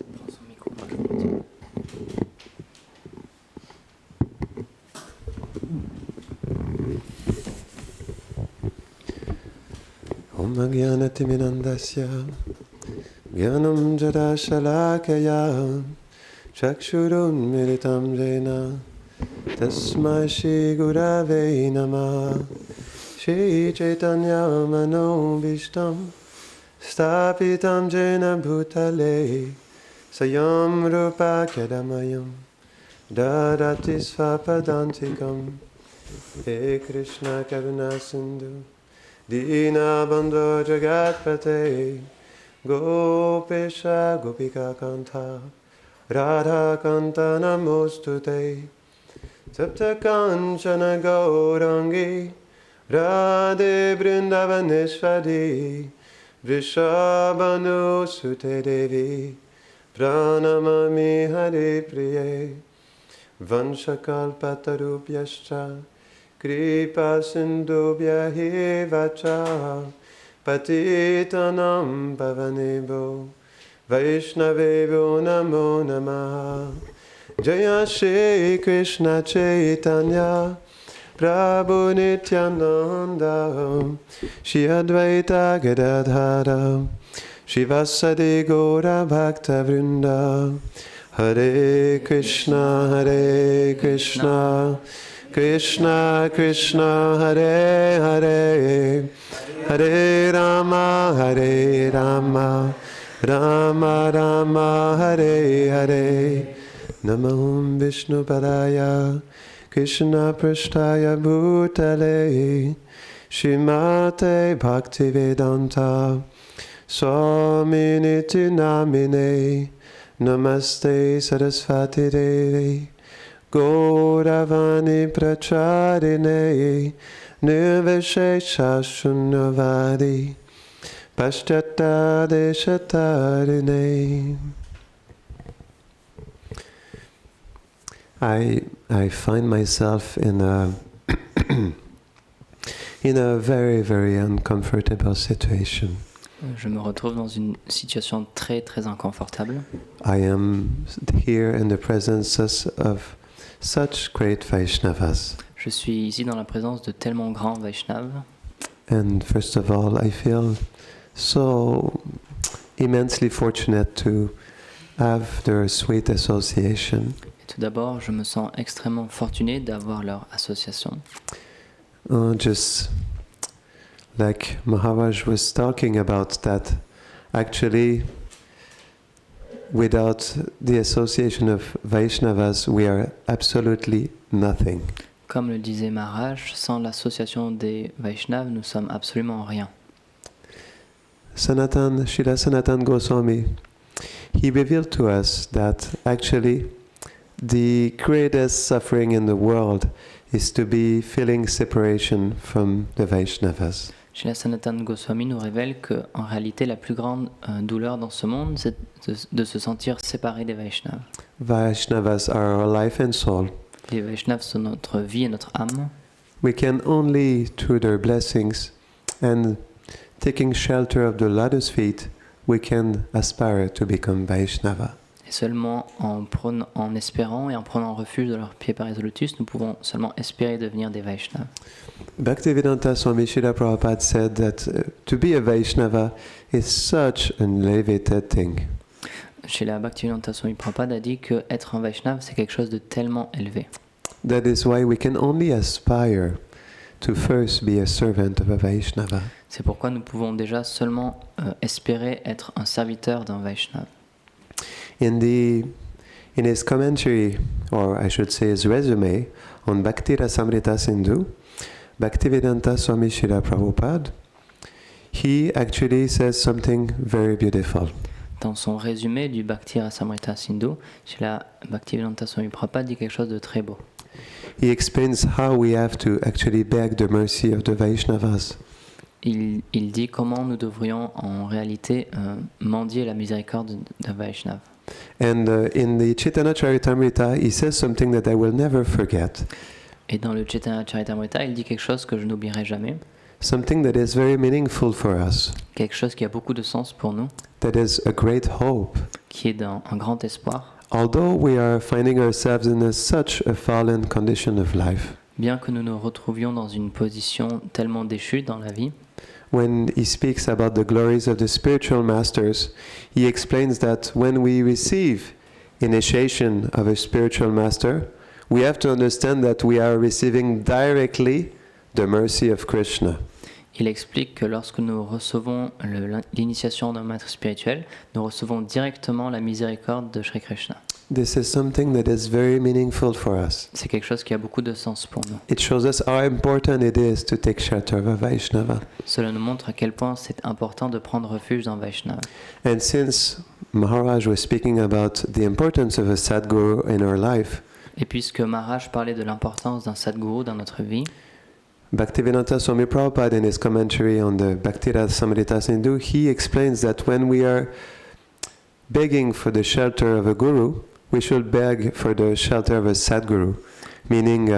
Om Jnanatimirandasya Jnanam Jada Shalakaya Chakshurunmilitam Jena Tasmai Shri Gurave Namah Shri Chaitanya Manobishtam Stapitam Jena Bhutale Sayam Rupa Kadamayam Dadati Svapadantikam He Krishna Karuna Sindhu Dinabandho Jagatpate Gopesha Gopika Kanta Radha Kanta Namostute Tapta Kanchana Gaurangi Radhe Vrindavaneshwari Vrishabhanu Sute Devi Pranamami Hare Priye Vanshakalpatarubhyascha Kripa Sindhubhya Hivacha Patitanam Pavanebho Vaishnavevo Namo Namaha Jaya Shri Krishna Chaitanya Prabhu Nityananda Shri Advaita Gadadhara Shivasadi Gaura Bhakta Vrinda Hare Krishna Krishna Krishna Hare Hare Hare Rama Rama Rama Hare Hare Namo Vishnu Padaya Krishna Prasthaya Bhutale Shrimate Bhaktivedanta Swaminiti Namine Namaste Sarasvati Devi Gauravani Pracharine Nirvishesha Shunyavadi Paschata Deshatarine. I find myself in a in a very, very uncomfortable situation. Je me retrouve dans une situation très très inconfortable. I am here in the presence of such great Vaishnavas. Je suis ici dans la présence de tellement grands Vaishnavas. And first of all, I feel so immensely fortunate to have their sweet association. Et tout d'abord, je me sens extrêmement fortuné d'avoir leur association. Just like Maharaj was talking about that, actually, without the association of Vaishnavas, we are absolutely nothing. Comme le disait Maharaj, sans l'association des Vaishnavas, nous sommes absolument rien. Srila Sanatan Goswami, he revealed to us that actually the greatest suffering in the world is to be feeling separation from the Vaishnavas. Srila Sanatan Goswami nous révèle que, en réalité, la plus grande douleur dans ce monde, c'est de se sentir séparé des Vaishnavas. Vaishnavas are our life and soul. Les Vaishnavas sont notre vie et notre âme. We can only, through their blessings and taking shelter of the lotus feet, we can aspire to become Vaishnava. Et seulement en espérant et en prenant refuge de leurs pieds par les lotus, nous pouvons seulement espérer devenir des Vaishnavas. Bhaktivedanta Swami Srila Prabhupada said that to be a Vaishnava is such an elevated thing. Chez la Bhaktivedanta Swami Prabhupada a dit que être un Vaishnava, c'est quelque chose de tellement élevé. That is why we can only aspire to first be a servant of a Vaishnava. C'est pourquoi nous pouvons déjà seulement espérer être un serviteur d'un Vaishnava. In his commentary, or I should say his resume, on Bhakti Rasamrita Sindhu, Bhaktivedanta Swami Srila Prabhupada, he actually says something very beautiful. Dans son résumé du Bhakti Rasamrita Sindhu, Srila Bhaktivedanta Swami Prabhupada dit quelque chose de très beau. He explains how we have to actually beg the mercy of the Vaishnavas. Il dit comment nous devrions en réalité mendier la miséricorde d'un Vaishnava. And in the Chaitanya Charitamrita, he says something that I will never forget. Et dans le Chaitanya Charitamrita, il dit quelque chose que je n'oublierai jamais. Something that is very meaningful for us. Quelque chose qui a beaucoup de sens pour nous. That is a great hope. Qui est un grand espoir. Although we are finding ourselves in such a fallen condition of life. Bien que nous nous retrouvions dans une position tellement déchue dans la vie. When he speaks about the glories of the spiritual masters, he explains that when we receive initiation of a spiritual master, we have to understand that we are receiving directly the mercy of Krishna. Il explique que lorsque nous recevons l'initiation d'un maître spirituel, nous recevons directement la miséricorde de Shri Krishna. this is something that is very meaningful for us. C'est quelque chose qui a beaucoup de sens pour nous. It shows us how important it is to take shelter of a Vaishnava. Cela nous montre à quel point c'est important de prendre refuge dans Vaishnava. And since Maharaj was speaking about the importance of a Sadguru in our life, Et puisque Maharaj parlait de l'importance d'un Sadguru dans notre vie, Bhaktivedanta Swami Prabhupada, in his commentary on the Bhakti-Rasamrita Sindhu, he explains that when we are begging for the shelter of a guru, we should beg for the shelter of a Sadguru, meaning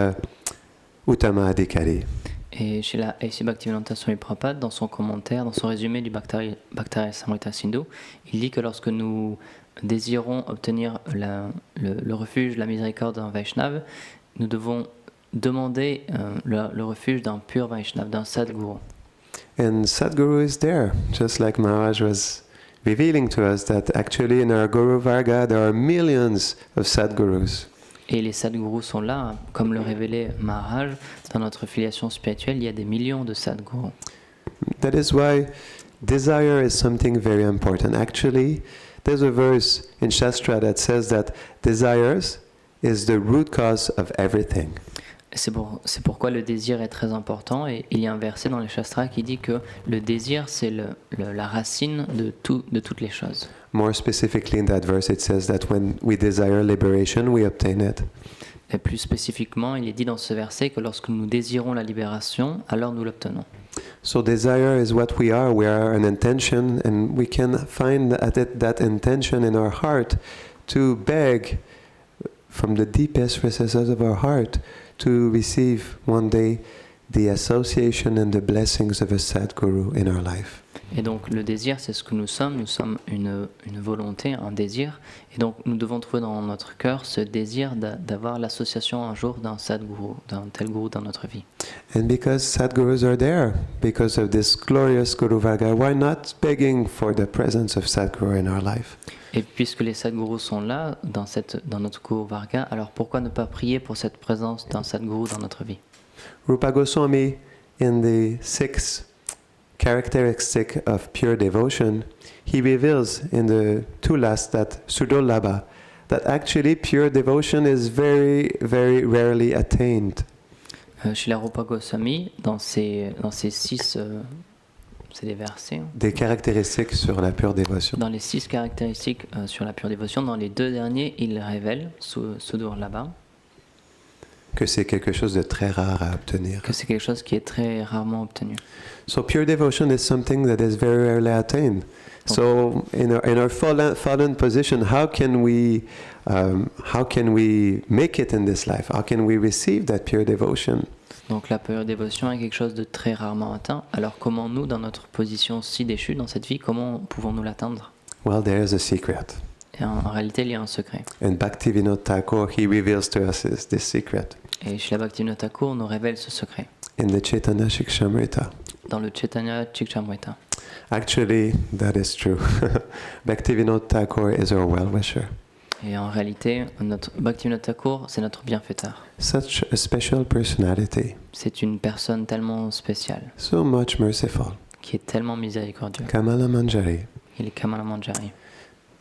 Uttama Adhikari. et chez la A.C. Bhaktivedanta Swami Prabhupada, dans son commentaire, dans son résumé du Bhakti-Rasamrita Sindhu, il dit que lorsque nous désirons obtenir le refuge, la miséricorde d'un Vaishnava, nous devons demander le refuge d'un pur Vaishnava, d'un Sadguru. And Sadguru is there, just like Maharaj was revealing to us that actually in our Guru Varga there are millions of Sadgurus. Et les Sadgurus sont là, comme le révélait Maharaj, dans notre filiation spirituelle, il y a des millions de Sadgurus. That is why desire is something very important. Actually, there's a verse in Shastra that says that desires is the root cause of everything. C'est pourquoi le désir est très important, et il y a un verset dans les Shastras qui dit que le désir c'est la racine de toutes les choses. More specifically in that verse it says that when we desire liberation, we obtain it. Et plus spécifiquement, il est dit dans ce verset que lorsque nous désirons la libération, alors nous l'obtenons. So desire is what we are. We are an intention, and we can find that intention in our heart to beg from the deepest recesses of our heart to receive one day the association and the blessings of a Sadguru in our life. Et donc le désir, c'est ce que nous sommes une volonté, un désir, et donc nous devons trouver dans notre cœur ce désir d'avoir l'association un jour d'un Sadguru, d'un tel Guru dans notre vie. And because Sadgurus are there, because of this glorious Guru Varga, why not begging for the presence of Sadguru in our life? Et puisque les Sadgurus sont là, dans notre Guru Varga, alors pourquoi ne pas prier pour cette présence d'un Sadguru dans notre vie? Rupa Goswami, in the 6 characteristic of pure devotion, he reveals in the 2 last that Sudolabha, that actually pure devotion is very, very rarely attained. Chez la Rupa Goswami, dans ces 6, c'est des versets, hein. Des caractéristiques sur la pure dévotion. Dans les 6 caractéristiques sur la pure dévotion, dans les 2 derniers, il révèle, Sudurlabha, Que c'est quelque chose de très rare à obtenir. que c'est quelque chose qui est très rarement obtenu. So pure devotion is something that is very rarely attained. So in our fallen position, how can we make it in this life? How can we receive that pure devotion? Donc la pure dévotion est quelque chose de très rarement atteint. Alors comment nous, dans notre position si déchue dans cette vie, comment pouvons-nous l'atteindre? Well, there is a secret. Et en réalité, il y a un secret. And Bhaktivinoda Thakur, he reveals to us this secret Et Srila Bhaktivinoda Thakur nous révèle ce secret in the Chaitanya Shikshamrita. dans le Chaitanya Charitamrita. Actually, that is true. Bhaktivinoda Thakur is our well-wisher. Et en réalité, notre Bhaktivinoda Thakur, c'est notre bienfaiteur. Such a special personality, C'est une personne tellement spéciale, so much merciful. qui est tellement miséricordieux. Kamala Manjari. Il est Kamala Manjari.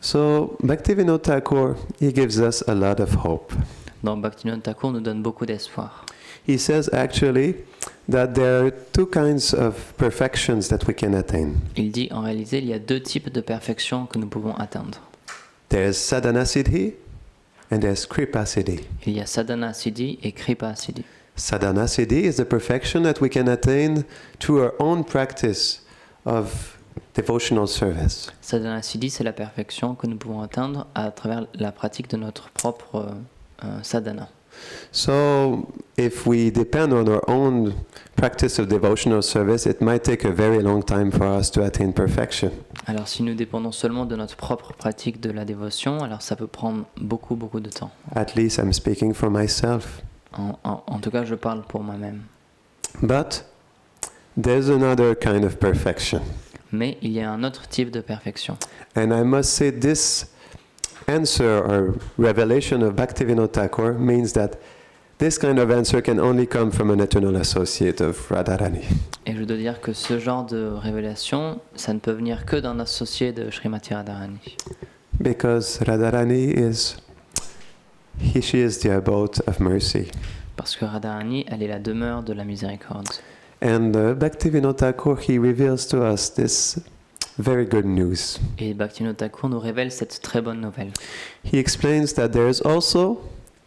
So Bhaktivinoda Thakur, he gives us a lot of hope. Donc Bhaktivinoda Thakur nous donne beaucoup d'espoir. He says actually that there are 2 kinds of perfections that we can attain. Il dit en réalité, il y a 2 types de perfection que nous pouvons atteindre. There's sadhana siddhi and there's kripa siddhi. Il y a Sadhana Siddhi et Kripa Siddhi. Sadhana siddhi is the perfection that we can attain through our own practice of devotional service. Sadhana Siddhi, c'est la perfection que nous pouvons atteindre à travers la pratique de notre propre sadhana. So if we depend on our own practice of devotional service, it might take a very long time for us to attain perfection. Alors si nous dépendons seulement de notre propre pratique de la dévotion, alors ça peut prendre beaucoup de temps. At least I'm speaking for myself. En tout cas, je parle pour moi-même. But there's another kind of perfection. Mais il y a un autre type de perfection. And I must say this answer or revelation of Bhaktivinoda Thakur means that this kind of answer can only come from an eternal associate of Radharani. Et je dois dire que ce genre de révélation, ça ne peut venir que d'un associé de Srimati Radharani. Because Radharani is She is the abode of mercy. Parce que Radharani, elle est la demeure de la miséricorde. And Bhaktivinoda Thakur, he reveals to us this very good news. Et Bhaktivinoda Thakur nous révèle cette très bonne nouvelle. He explains that there is also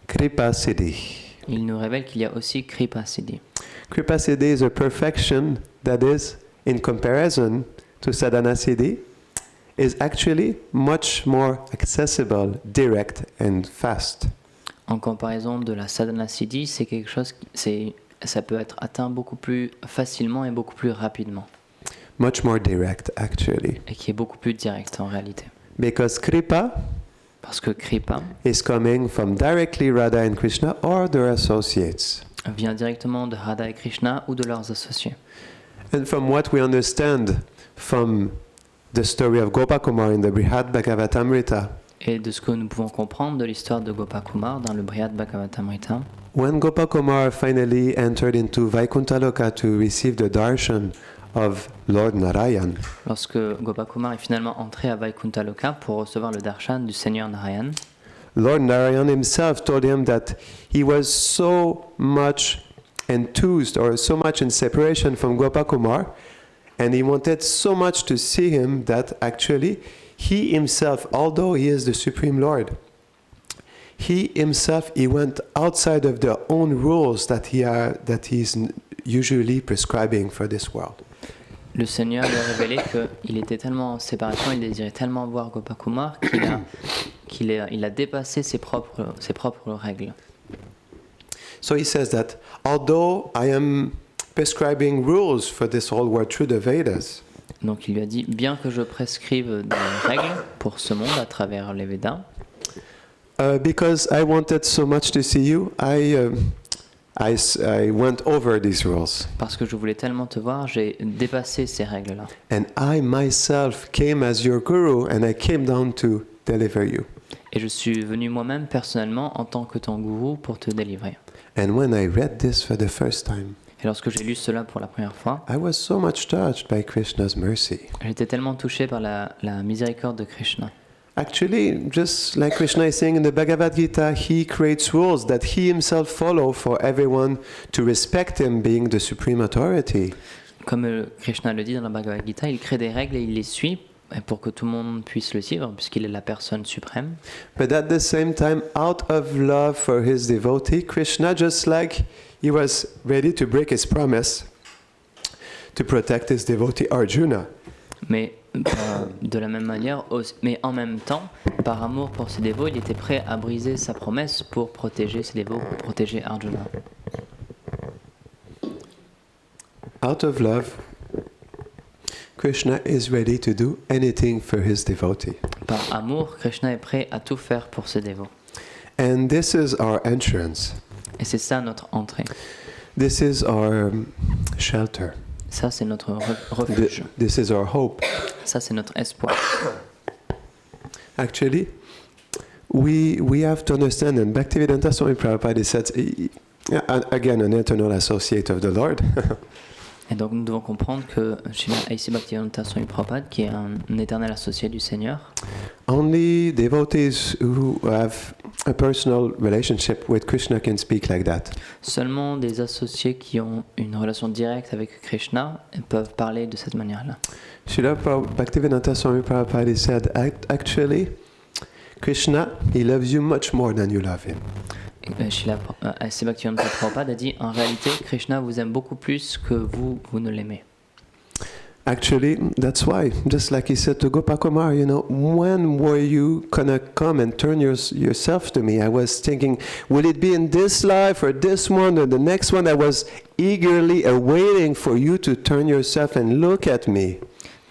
Kripa Siddhi. Il nous révèle qu'il y a aussi Kripa Siddhi. Kripa Siddhi is a perfection that is, in comparison to Sadhana Siddhi, is actually much more accessible, direct and fast. En comparaison de la Sadhana Siddhi, c'est quelque chose ça peut être atteint beaucoup plus facilement et beaucoup plus rapidement. Much more direct, actually. Et qui est beaucoup plus direct en réalité. Because Kripa Parce que Kripa is coming from directly Radha and Krishna or their associates. vient directement de Radha et Krishna ou de leurs associés. And from what we understand from the story of Gopakumar in the Brihad Bhagavatamrita, Et de ce que nous pouvons comprendre de l'histoire de Gopakumar dans le Brihad Bhagavatamrita, when Gopakumar finally entered into Vaikuntha-loka to receive the darshan of Lord Narayan, lorsque Gopakumar est finalement entré à Vaikuntha Loka pour recevoir le darshan du Seigneur Narayan, Lord Narayan himself told him that he was so much enthused or so much in separation from Gopakumar, and he wanted so much to see him that actually he himself, although he is the Supreme Lord, he himself, he went outside of the own rules that he's usually prescribing for this world. le Seigneur lui a révélé qu'il était tellement en séparation, il désirait tellement voir Gopakumar qu'il a dépassé ses propres règles. So he says that although I am prescribing rules for this whole world through the Vedas, Donc il lui a dit, bien que je prescrive des règles pour ce monde à travers les Védas, because I wanted so much to see you, I went over these rules. parce que je voulais tellement te voir, j'ai dépassé ces règles-là. And I myself came as your guru and I came down to deliver you. Et je suis venu moi-même personnellement en tant que ton gourou pour te délivrer. And when I read this for the first time, Et lorsque j'ai lu cela pour la première fois, I was so much touched by Krishna's mercy. j'étais tellement touché par la miséricorde de Krishna. Actually, just like Krishna is saying in the Bhagavad Gita, he creates rules that he himself follow for everyone to respect him being the supreme authority. Comme Krishna le dit dans la Bhagavad Gita, il crée des règles et il les suit pour que tout le monde puisse le suivre, puisqu'il est la personne suprême. But at the same time, out of love for his devotee, Krishna, just like he was ready to break his promise to protect his devotee Arjuna, Mais de la même manière, mais en même temps, par amour pour ses dévots, il était prêt à briser sa promesse pour protéger ses dévots, pour protéger Arjuna. out of love, Krishna is ready to do anything for his devotee. Par amour, Krishna est prêt à tout faire pour ses dévots. And this is our entrance. Et c'est ça notre entrée. This is our shelter. Ça, c'est notre refuge. This is our hope. Ça, c'est notre espoir. Actually, we have to understand, and Bhaktivedanta Swami Prabhupada said, again, an eternal associate of the Lord. Et donc, nous devons comprendre que Srila A.C. Bhaktivedanta Swami Prabhupada, qui est un éternel associé du Seigneur, Only devotees who have a personal relationship with Krishna can speak like that. seulement des associés qui ont une relation directe avec Krishna peuvent parler de cette manière-là. Srila Bhaktivedanta Swami Prabhupada said, actually, Krishna, he loves you much more than you love him. Srila A.C. Bhaktivedanta Prabhupada a dit, en réalité, Krishna vous aime beaucoup plus que vous ne l'aimez. Actually, that's why, just like he said to Gopakumar, when were you gonna come and turn yourself to me? I was thinking, will it be in this life or this one or the next one? I was eagerly awaiting for you to turn yourself and look at me.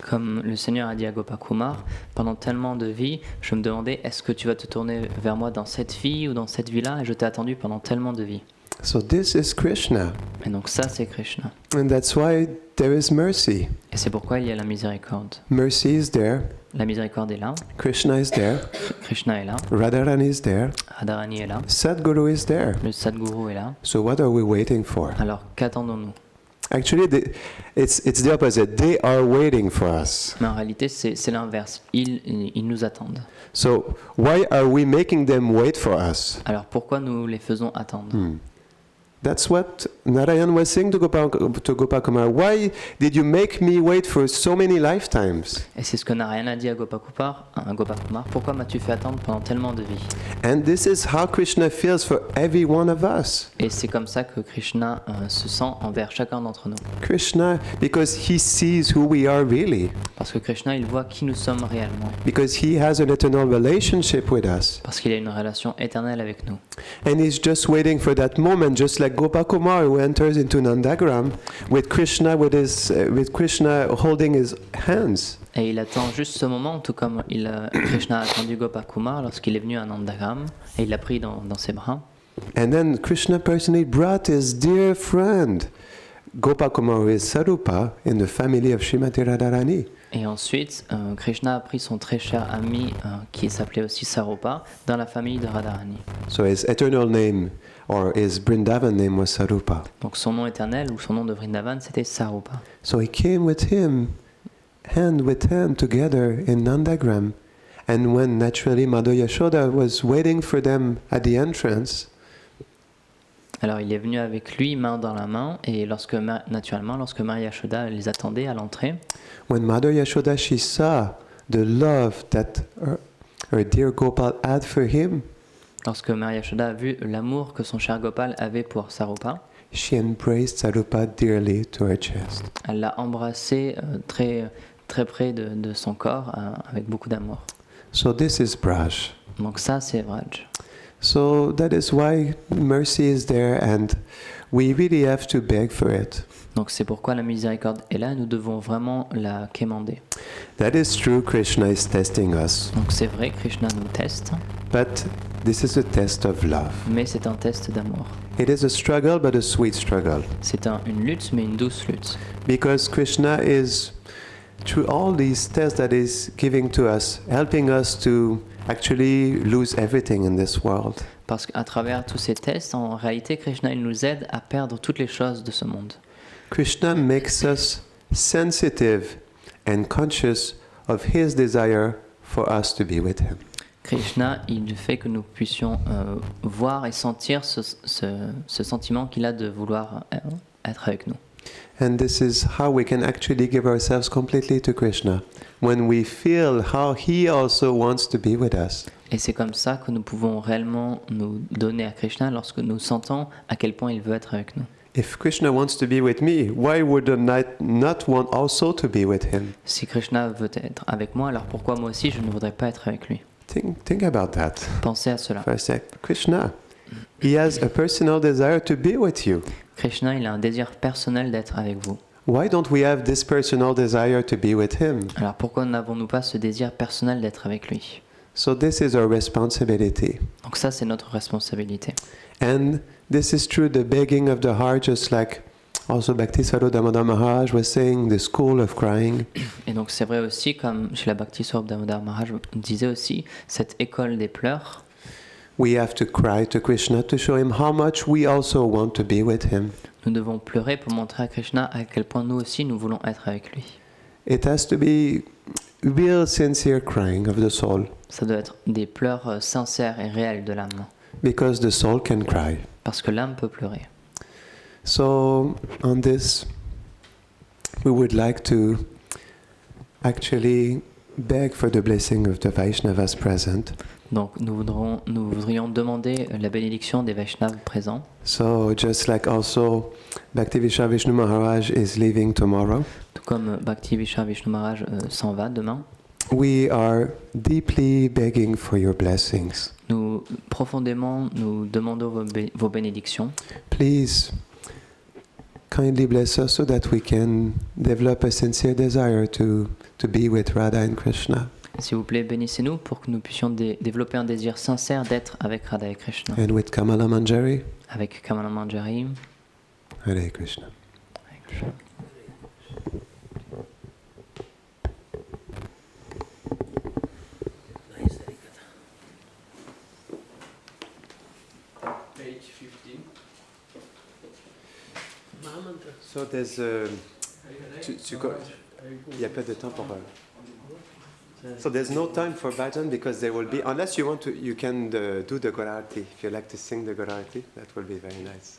Comme le Seigneur a dit à Gopakumar, pendant tellement de vies, je me demandais, est-ce que tu vas te tourner vers moi dans cette vie ou dans cette vie-là? Et je t'ai attendu pendant tellement de vies. So this is Krishna. Et donc ça, c'est Krishna. And that's why there is mercy. Et c'est pourquoi il y a la miséricorde. Mercy is there. La miséricorde est là, Krishna is there. Krishna est là, Radharani is there. Radharani est là, Sadhguru is there. le Sadguru est là. So what are we waiting for? Alors qu'attendons-nous? Actually, it's the opposite. They are waiting for us. Mais en réalité, c'est l'inverse. Ils nous attendent. So why are we making them wait for us? Alors pourquoi nous les faisons attendre? That's what Narayan was saying to Gopakumar. Why did you make me wait for so many lifetimes? Et c'est ce que Narayana a dit à Gopakumar. Pourquoi m'as-tu fait attendre pendant tellement de vies? And this is how Krishna feels for every one of us. Et c'est comme ça que Krishna se sent envers chacun d'entre nous. Krishna, because he sees who we are really. Parce que Krishna, il voit qui nous sommes réellement. Because he has an eternal relationship with us. Parce qu'il a une relation éternelle avec nous. And he's just waiting for that moment, just like Gopakumar who enters into Nandagram with Krishna holding his hands. Et il attend juste ce moment, tout comme Krishna a attendu Gopakumar lorsqu'il est venu à Nandagram, et il l'a pris dans ses bras. And then Krishna personally brought his dear friend Gopakumar, who is Sarupa, in the family of Srimati Radharani. Et ensuite, Krishna a pris son très cher ami, qui s'appelait aussi Sarupa, dans la famille de Radharani. So his eternal name, or his Vrindavan name, was Sarupa. Donc son nom éternel, ou son nom de Vrindavan, c'était Sarupa. So he came with him, hand with hand together in Nandagram. And when naturally Mother Yashoda was waiting for them at the entrance, Alors il est venu avec lui, main dans la main, et naturellement, lorsque Maria Yashoda les attendait à l'entrée, when Mother Yashoda, she saw the love that her dear Gopal had for him, lorsque Maria Yashoda a vu l'amour que son cher Gopal avait pour Sarupa, she embraced Sarupa dearly to her chest. elle l'a embrassé très, très près de son corps, avec beaucoup d'amour. So this is Braj. Donc ça, c'est Vraj. So that is why mercy is there, and we really have to beg for it. Donc c'est pourquoi la miséricorde est là, nous devons vraiment la quémander. That is true, Krishna is testing us. Donc c'est vrai, Krishna nous teste, But this is a test of love. mais c'est un test d'amour. It is a struggle, but a sweet struggle. C'est une lutte, mais une douce lutte. Because Krishna is, through all these tests that is giving to us, helping us to actually lose everything in this world. Parce qu'à travers tous ces tests, en réalité, Krishna il nous aide à perdre toutes les choses de ce monde. Krishna makes us sensitive and conscious of his desire for us to be with him. Krishna, il fait que nous puissions voir et sentir ce sentiment qu'il a de vouloir être avec nous. And this is how we can actually give ourselves completely to Krishna, when we feel how he also wants to be with us. Et c'est comme ça que nous pouvons réellement nous donner à Krishna lorsque nous sentons à quel point il veut être avec nous. If Krishna wants to be with me, why would I not want also to be with him? Si Krishna veut être avec moi, alors pourquoi moi aussi je ne voudrais pas être avec lui? Think about that Pensez à cela. for a sec. Krishna, he has a personal desire to be with you. Krishna, il a un désir personnel d'être avec vous. Why don't we have this personal desire to be with him? Alors pourquoi n'avons-nous pas ce désir personnel d'être avec lui? So this is our responsibility. Donc ça, c'est notre responsabilité. And this is through the begging of the heart, just like also Bhaktisaro Damodar Maharaj was saying, the school of crying. Et donc c'est vrai aussi, comme Srila Bhakti Swarup Damodar Maharaj disait aussi, cette école des pleurs, We have to cry to Krishna to show him how much we also want to be with him. nous devons pleurer pour montrer à Krishna à quel point nous aussi nous voulons être avec lui. It has to be real sincere crying of the soul, Ça doit être des pleurs sincères et réels de l'âme, because the soul can cry. parce que l'âme peut pleurer. So on this, we would like to actually beg for the blessing of the Vaishnavas present. Donc nous voudrions demander la bénédiction des Vaishnavas présents. So just like also Bhaktivinoda Vishnu Maharaj is leaving tomorrow, Tout comme Bhakti Vishwa Vishnu Maharaj s'en va demain, we are deeply begging for your blessings. nous profondément nous demandons vos bénédictions. Please kindly bless us so that we can develop a sincere desire to be with Radha and Krishna. S'il vous plaît, bénissez-nous pour que nous puissions développer un désir sincère d'être avec Radha et Krishna, And with Kamala Manjari, avec Kamala Manjari. Hare Krishna. Page 15. Mahamantra. So there's il n'y a pas de temps pour So there's no time for bhajan because there will be, unless you want to, you can do the Gorarti. If you like to sing the Gorarti, that will be very nice.